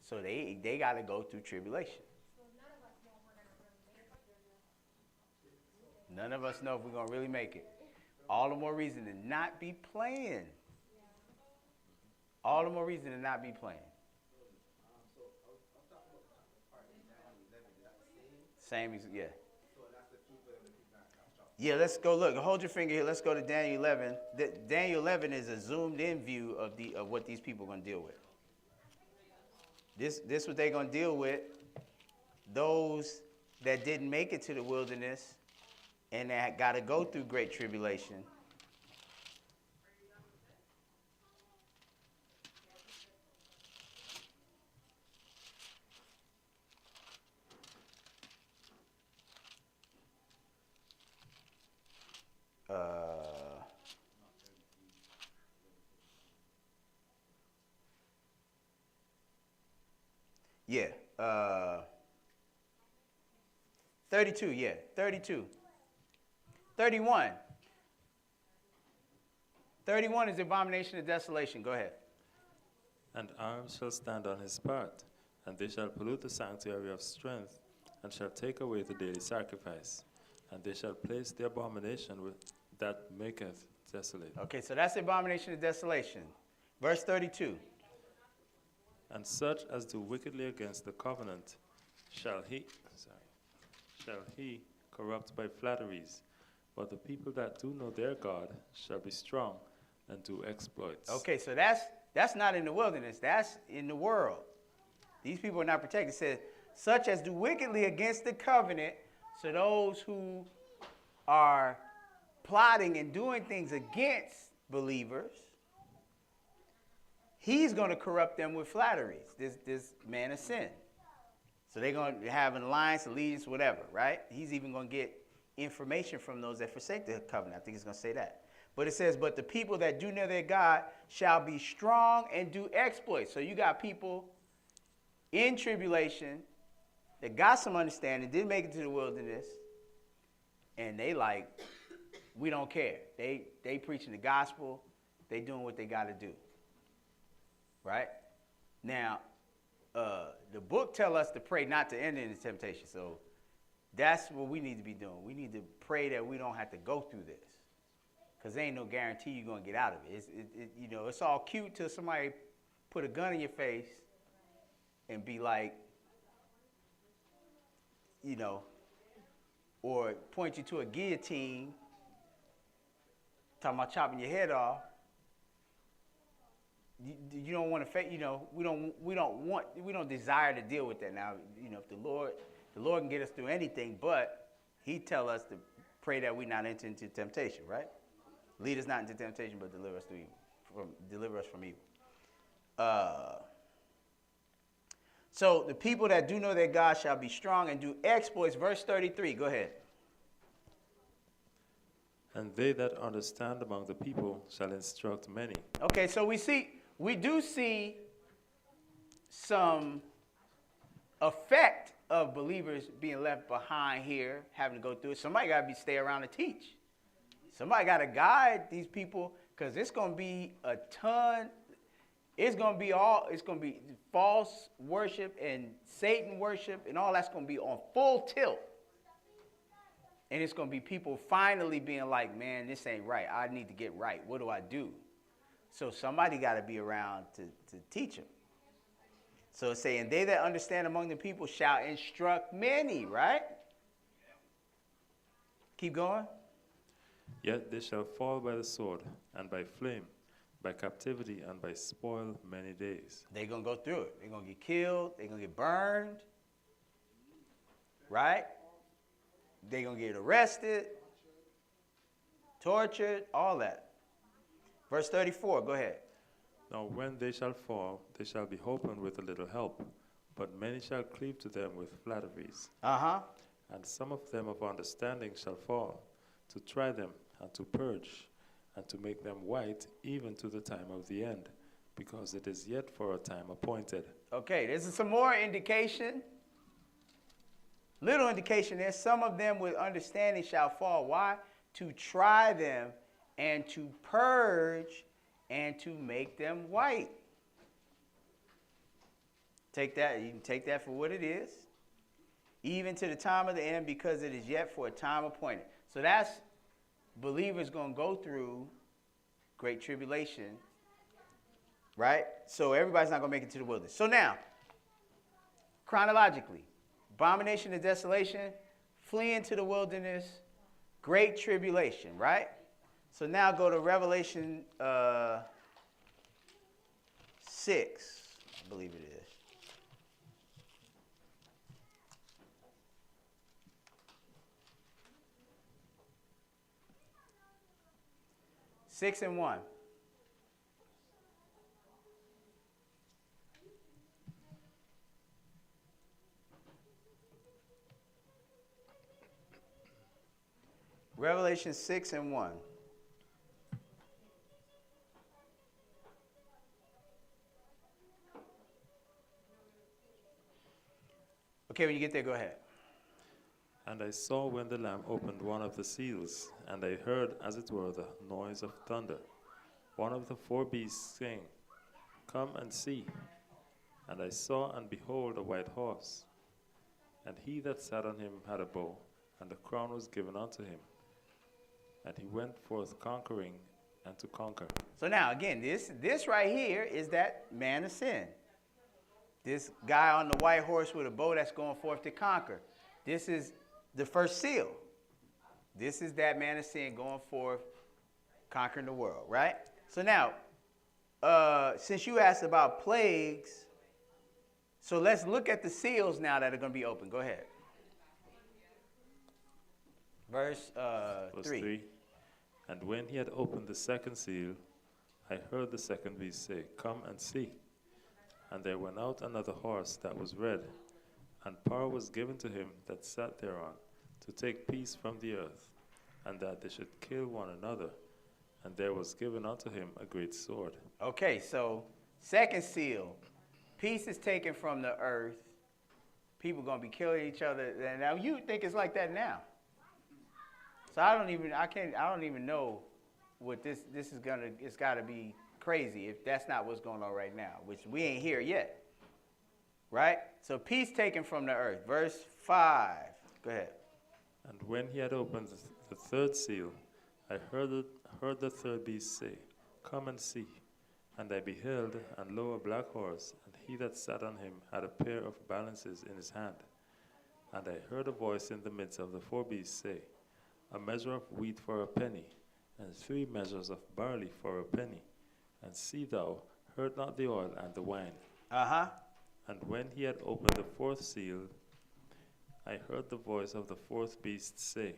So they got to go through tribulation. None of us know if we're going to really make it. All the more reason to not be playing. All the more reason to not be playing. Same as, yeah. Yeah, let's go look. Hold your finger here. Let's go to Daniel 11. Daniel 11 is a zoomed in view of what these people are going to deal with. This what they're going to deal with. Those that didn't make it to the wilderness and that got to go through great tribulation. Yeah. 32, yeah. 32. 31. 31 is the abomination of desolation. Go ahead. And arms shall stand on his part, and they shall pollute the sanctuary of strength, and shall take away the daily sacrifice. And they shall place the abomination that maketh desolate. Okay, so that's the abomination of desolation. Verse 32. And such as do wickedly against the covenant shall he corrupt by flatteries. But the people that do know their God shall be strong and do exploits. Okay, so that's not in the wilderness. That's in the world. These people are not protected. It says, such as do wickedly against the covenant. So those who are plotting and doing things against believers, he's going to corrupt them with flatteries, this man of sin. So they're going to have an alliance, allegiance, whatever, right? He's even going to get information from those that forsake the covenant. I think it's going to say that. But it says, but the people that do know their God shall be strong and do exploits. So you got people in tribulation that got some understanding, didn't make it to the wilderness, and they like, we don't care. They preaching the gospel. They doing what they got to do. Right? Now, the book tell us to pray not to enter into temptation. So that's what we need to be doing. We need to pray that we don't have to go through this. Because there ain't no guarantee you're going to get out of it. It's all cute till somebody put a gun in your face and be like, or point you to a guillotine, talking about chopping your head off. You don't want to, we don't desire to deal with that now. If the Lord can get us through anything, but He tell us to pray that we not enter into temptation, right? Lead us not into temptation, but deliver us from evil. So the people that do know their God shall be strong and do exploits. Verse 33. Go ahead. And they that understand among the people shall instruct many. Okay, so we do see some effect of believers being left behind here, having to go through it. Somebody got to stay around to teach. Somebody got to guide these people, because it's going to be a ton. It's going to be false worship and Satan worship, and all that's going to be on full tilt. And it's going to be people finally being like, man, this ain't right. I need to get right. What do I do? So somebody got to be around to teach them. So it's saying, they that understand among the people shall instruct many, right? Keep going. Yet they shall fall by the sword, and by flame, by captivity, and by spoil many days. They're going to go through it. They're going to get killed. They're going to get burned. Right? They're going to get arrested, tortured, all that. Verse 34, go ahead. Now when they shall fall, they shall be holpen with a little help, but many shall cleave to them with flatteries. Uh-huh. And some of them of understanding shall fall, to try them, and to purge, and to make them white, even to the time of the end, because it is yet for a time appointed. Okay, this is some more indication. Little indication there. Some of them with understanding shall fall. Why? To try them, and to purge, and to make them white. Take that. You can take that for what it is. Even to the time of the end, because it is yet for a time appointed. So that's believers going to go through great tribulation, right? So everybody's not going to make it to the wilderness. So now, chronologically, abomination of desolation, fleeing to the wilderness, great tribulation, right? So now go to Revelation 6, I believe it is. 6 and 1. Revelation 6 and 1. Okay, when you get there, go ahead. And I saw when the Lamb opened one of the seals, and I heard, as it were, the noise of thunder. one of the four beasts, saying, Come and see. And I saw, and behold, a white horse. And he that sat on him had a bow, and the crown was given unto him. And he went forth conquering and to conquer. So now, again, this right here is that man of sin. This guy on the white horse with a bow that's going forth to conquer. This is the first seal. This is that man of sin going forth, conquering the world, right? So now, since you asked about plagues, so let's look at the seals now that are going to be open. Go ahead. Verse 3. And when he had opened the second seal, I heard the second beast say, Come and see. And there went out another horse that was red, and power was given to him that sat thereon, to take peace from the earth, and that they should kill one another. And there was given unto him a great sword. Okay, so second seal, peace is taken from the earth. People going to be killing each other. And now you think it's like that now. So I don't even know what this is gonna. It's got to be crazy if that's not what's going on right now, which we ain't here yet, right? So peace taken from the earth. Verse 5. Go ahead. And when he had opened the third seal, I heard the third beast say, Come and see. And I beheld, and lo, a black horse, and he that sat on him had a pair of balances in his hand. And I heard a voice in the midst of the four beasts say, A measure of wheat for a penny, and 3 measures of barley for a penny. And see thou, hurt not the oil and the wine. And when he had opened the fourth seal, I heard the voice of the fourth beast say,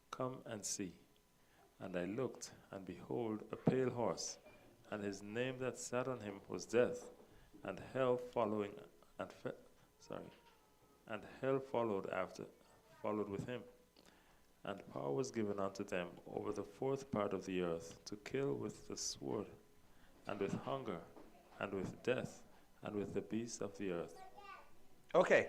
Come and see. And I looked, and behold, a pale horse, and his name that sat on him was Death, and hell following, and hell followed with him. And power was given unto them over the fourth part of the earth, to kill with the sword, and with hunger, and with death, and with the beasts of the earth. Okay.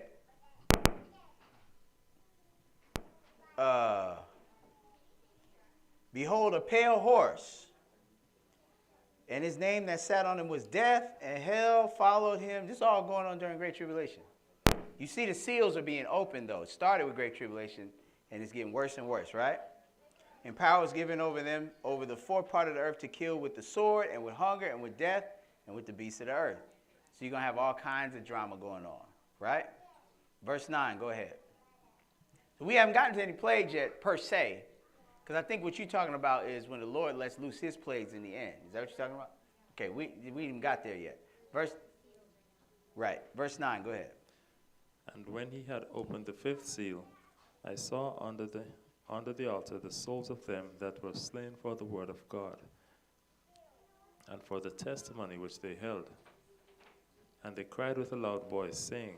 Behold, a pale horse, and his name that sat on him was Death, and hell followed him. This is all going on during Great Tribulation. You see the seals are being opened, though. It started with Great Tribulation, and it's getting worse and worse, right? And power was given over them, over the fourth part of the earth, to kill with the sword, and with hunger, and with death, and with the beasts of the earth. So you're going to have all kinds of drama going on, right? Verse 9, go ahead. So we haven't gotten to any plagues yet, per se, because I think what you're talking about is when the Lord lets loose his plagues in the end. Is that what you're talking about? Okay, we haven't even got there yet. Verse 9, go ahead. And when he had opened the fifth seal, I saw under the altar the souls of them that were slain for the word of God, and for the testimony which they held. And they cried with a loud voice, saying,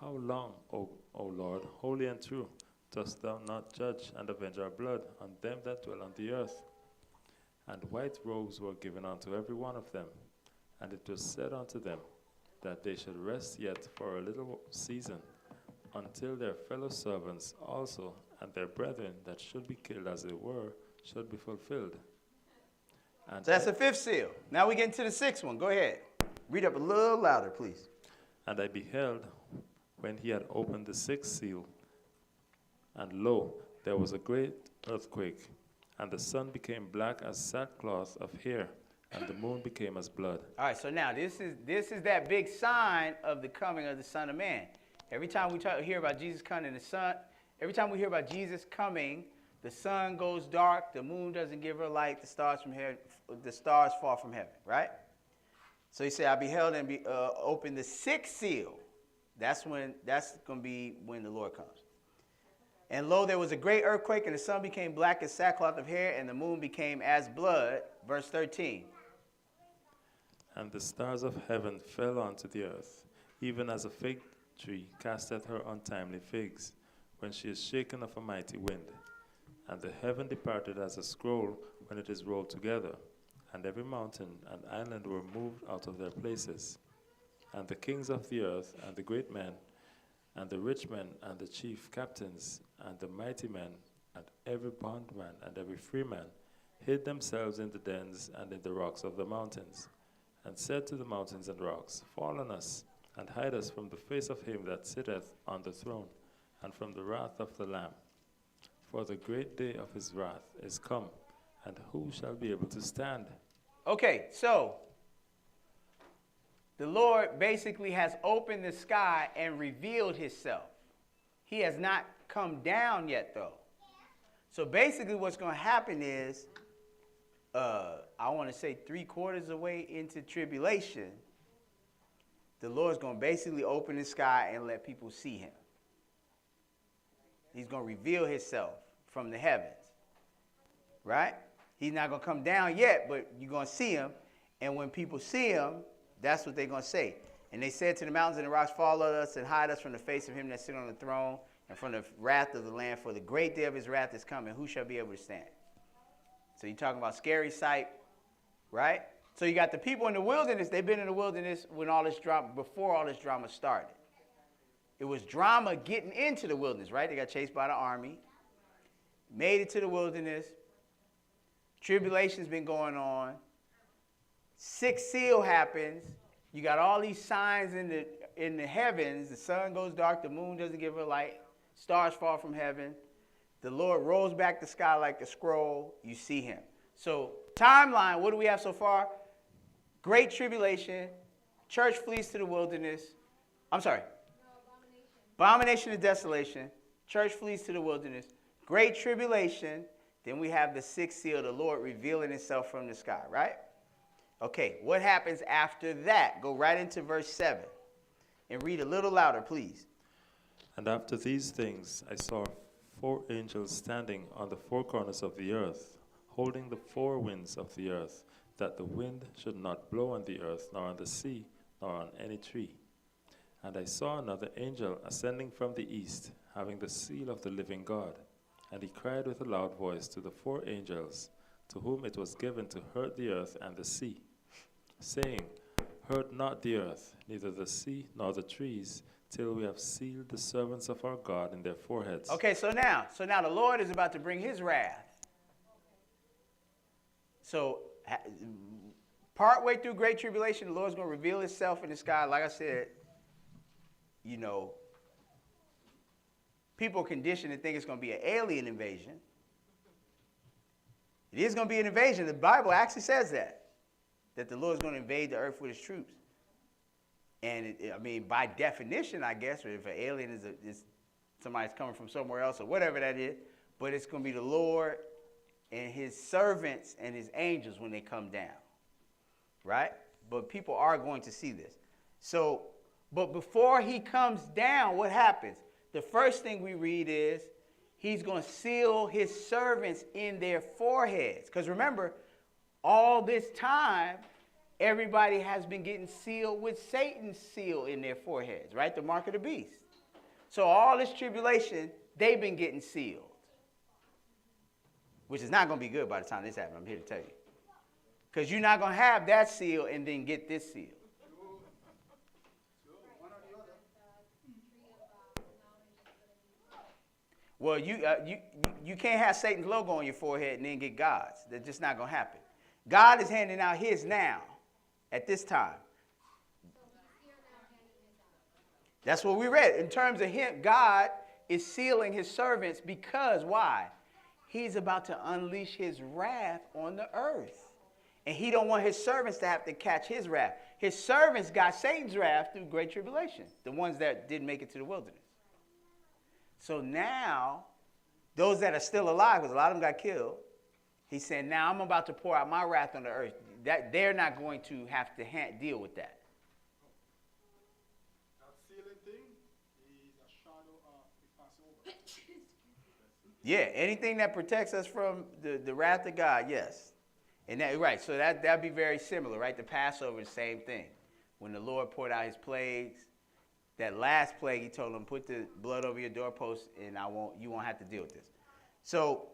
How long, O Lord, holy and true, dost thou not judge and avenge our blood on them that dwell on the earth? And white robes were given unto every one of them, and it was said unto them, that they should rest yet for a little season, until their fellow servants also and their brethren that should be killed as they were should be fulfilled. And so that's the fifth seal. Now we get into the sixth one. Go ahead. Read up a little louder, please. And I beheld, when he had opened the sixth seal, and lo, there was a great earthquake, and the sun became black as sackcloth of hair, and the moon became as blood. All right, so now this is that big sign of the coming of the Son of Man. Every time we hear about Jesus coming, every time we hear about Jesus coming, the sun goes dark, the moon doesn't give her light, the stars fall from heaven, right? So he said, I beheld and opened the sixth seal. That's going to be when the Lord comes. And lo, there was a great earthquake, and the sun became black as sackcloth of hair, and the moon became as blood. Verse 13. And the stars of heaven fell unto the earth, even as a fig tree casteth her untimely figs, when she is shaken of a mighty wind. And the heaven departed as a scroll when it is rolled together, and every mountain and island were moved out of their places. And the kings of the earth, and the great men, and the rich men, and the chief captains, and the mighty men, and every bondman, and every free man, hid themselves in the dens and in the rocks of the mountains, and said to the mountains and rocks, Fall on us, and hide us from the face of him that sitteth on the throne, and from the wrath of the Lamb. For the great day of his wrath is come, and who shall be able to stand? Okay, so the Lord basically has opened the sky and revealed himself. He has not come down yet, though. So basically what's going to happen is, I want to say 3/4 away into tribulation, the Lord's going to basically open the sky and let people see him. He's going to reveal himself from the heavens, right? He's not going to come down yet, but you're going to see him. And when people see him, that's what they're going to say. And they said to the mountains and the rocks, Follow us and hide us from the face of him that sits on the throne and from the wrath of the Lamb, for the great day of his wrath is coming. Who shall be able to stand? So you're talking about scary sight, right? So you got the people in the wilderness. They've been in the wilderness when all this drama, before all this drama started. It was drama getting into the wilderness, right? They got chased by the army, made it to the wilderness. Tribulation's been going on. Sixth seal happens. You got all these signs in the heavens. The sun goes dark. The moon doesn't give her light. Stars fall from heaven. The Lord rolls back the sky like a scroll. You see him. So timeline, what do we have so far? Great tribulation. Church flees to the wilderness. I'm sorry. Abomination and desolation. Church flees to the wilderness. Great tribulation. Then we have the sixth seal, the Lord revealing himself from the sky, right? Okay, what happens after that? Go right into verse 7 and read a little louder, please. And after these things I saw 4 angels standing on the 4 corners of the earth, holding the 4 winds of the earth, that the wind should not blow on the earth, nor on the sea, nor on any tree. And I saw another angel ascending from the east, having the seal of the living God. And he cried with a loud voice to the 4 angels, to whom it was given to hurt the earth and the sea, saying, Hurt not the earth, neither the sea nor the trees, till we have sealed the servants of our God in their foreheads. Okay, so now the Lord is about to bring his wrath. So partway through Great Tribulation, the Lord's going to reveal himself in the sky. Like I said, you know, people are conditioned to think it's going to be an alien invasion. It is going to be an invasion. The Bible actually says that the Lord's going to invade the earth with his troops. And, by definition, I guess, or if an alien is somebody's coming from somewhere else or whatever that is, but it's going to be the Lord and his servants and his angels when they come down, right? But people are going to see this. So, but before he comes down, what happens? The first thing we read is he's going to seal his servants in their foreheads. Because remember, all this time, everybody has been getting sealed with Satan's seal in their foreheads, right? The mark of the beast. So all this tribulation, they've been getting sealed, which is not going to be good by the time this happens. I'm here to tell you. Because you're not going to have that seal and then get this seal. Well, you can't have Satan's logo on your forehead and then get God's. That's just not going to happen. God is handing out his now at this time. That's what we read. In terms of him, God is sealing his servants because why? He's about to unleash his wrath on the earth. And he don't want his servants to have to catch his wrath. His servants got Satan's wrath through Great Tribulation, the ones that didn't make it to the wilderness. So now, those that are still alive, because a lot of them got killed, he's saying, now I'm about to pour out my wrath on the earth. That they're not going to have to deal with that. That sealing thing is a shadow of the Passover. Yeah, anything that protects us from the wrath of God, yes. And that, right, so that'd be very similar, right? The Passover is the same thing. When the Lord poured out his plagues, that last plague, he told them, put the blood over your doorpost, and you won't have to deal with this. So,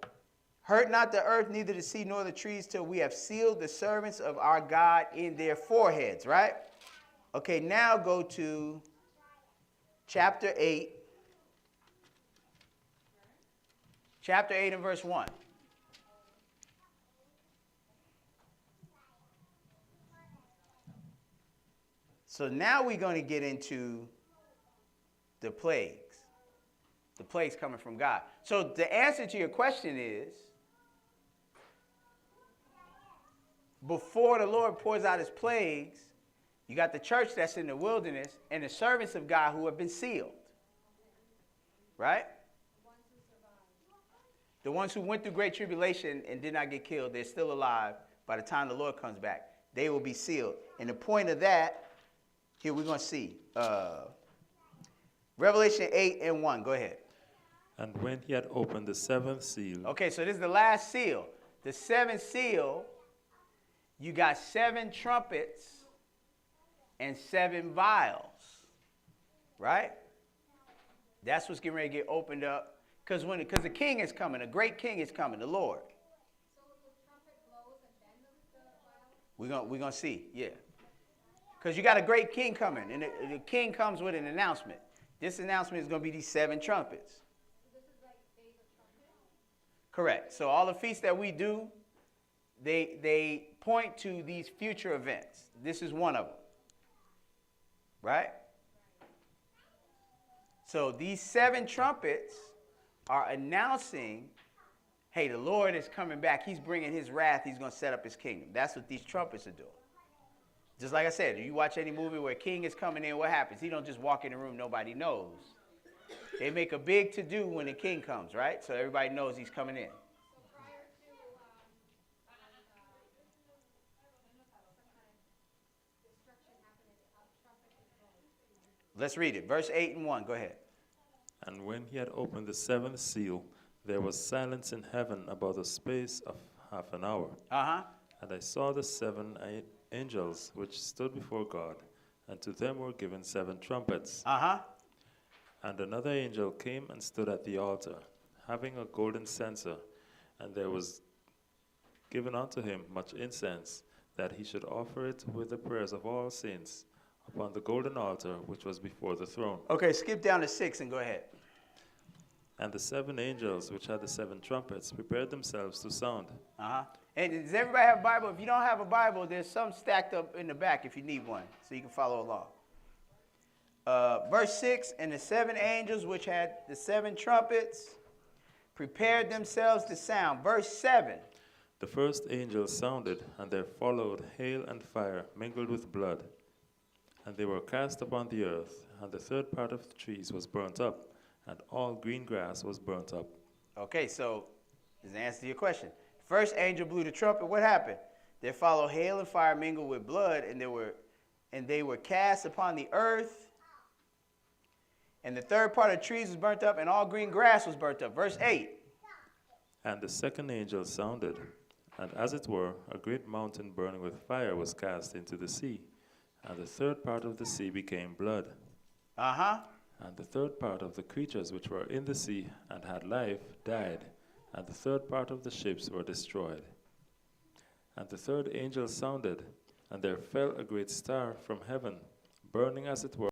hurt not the earth, neither the sea nor the trees, till we have sealed the servants of our God in their foreheads, right? Okay, now go to chapter 8. Chapter 8 and verse 1. So now we're going to get into the plagues. The plagues coming from God. So the answer to your question is, before the Lord pours out his plagues, you got the church that's in the wilderness and the servants of God who have been sealed. Right? The ones who went through great tribulation and did not get killed, they're still alive by the time the Lord comes back. They will be sealed. And the point of that, here we're going to see. Revelation 8:1. Go ahead. And when he had opened the seventh seal, Okay, so this is the last seal. The seventh seal, you got 7 trumpets and 7 vials. Right? That's what's getting ready to get opened up. Because the king is coming, a great king is coming, the Lord. So the trumpet blows and then the vial? We're gonna see, yeah. Because you got a great king coming, and the king comes with an announcement. This announcement is going to be these 7 trumpets. So this is like days of trumpet? Correct. So all the feasts that we do, they point to these future events. This is one of them. Right? So these 7 trumpets are announcing, hey, the Lord is coming back. He's bringing his wrath. He's going to set up his kingdom. That's what these trumpets are doing. Just like I said, you watch any movie where a king is coming in, what happens? He don't just walk in the room, nobody knows. They make a big to-do when the king comes, right? So everybody knows he's coming in. So prior to destruction happening, a trumpet is blown. Let's read it. Verse 8:1. Go ahead. and when he had opened the seventh seal, there was silence in heaven about the space of half an hour. Uh-huh. And I saw the 7 angels which stood before God, and to them were given 7 trumpets. Uh-huh. And another angel came and stood at the altar, having a golden censer, and there was given unto him much incense, that he should offer it with the prayers of all saints upon the golden altar which was before the throne. Okay, skip down to 6 and go ahead. And the 7 angels which had the 7 trumpets prepared themselves to sound. Uh-huh. And does everybody have a Bible? If you don't have a Bible, there's some stacked up in the back if you need one, so you can follow along. Verse 6, and the 7 angels which had the 7 trumpets prepared themselves to sound. Verse 7. The first angel sounded, and there followed hail and fire mingled with blood. And they were cast upon the earth, and the third part of the trees was burnt up, and all green grass was burnt up. Okay, so this is the answer to your question. First angel blew the trumpet. What happened? There followed hail and fire mingled with blood, and they were cast upon the earth. And the third part of the trees was burnt up, and all green grass was burnt up. Verse 8. And the second angel sounded, and as it were, a great mountain burning with fire was cast into the sea. And the third part of the sea became blood. Uh-huh. And the third part of the creatures which were in the sea and had life died. And the third part of the ships were destroyed. And the third angel sounded, and there fell a great star from heaven, burning as it were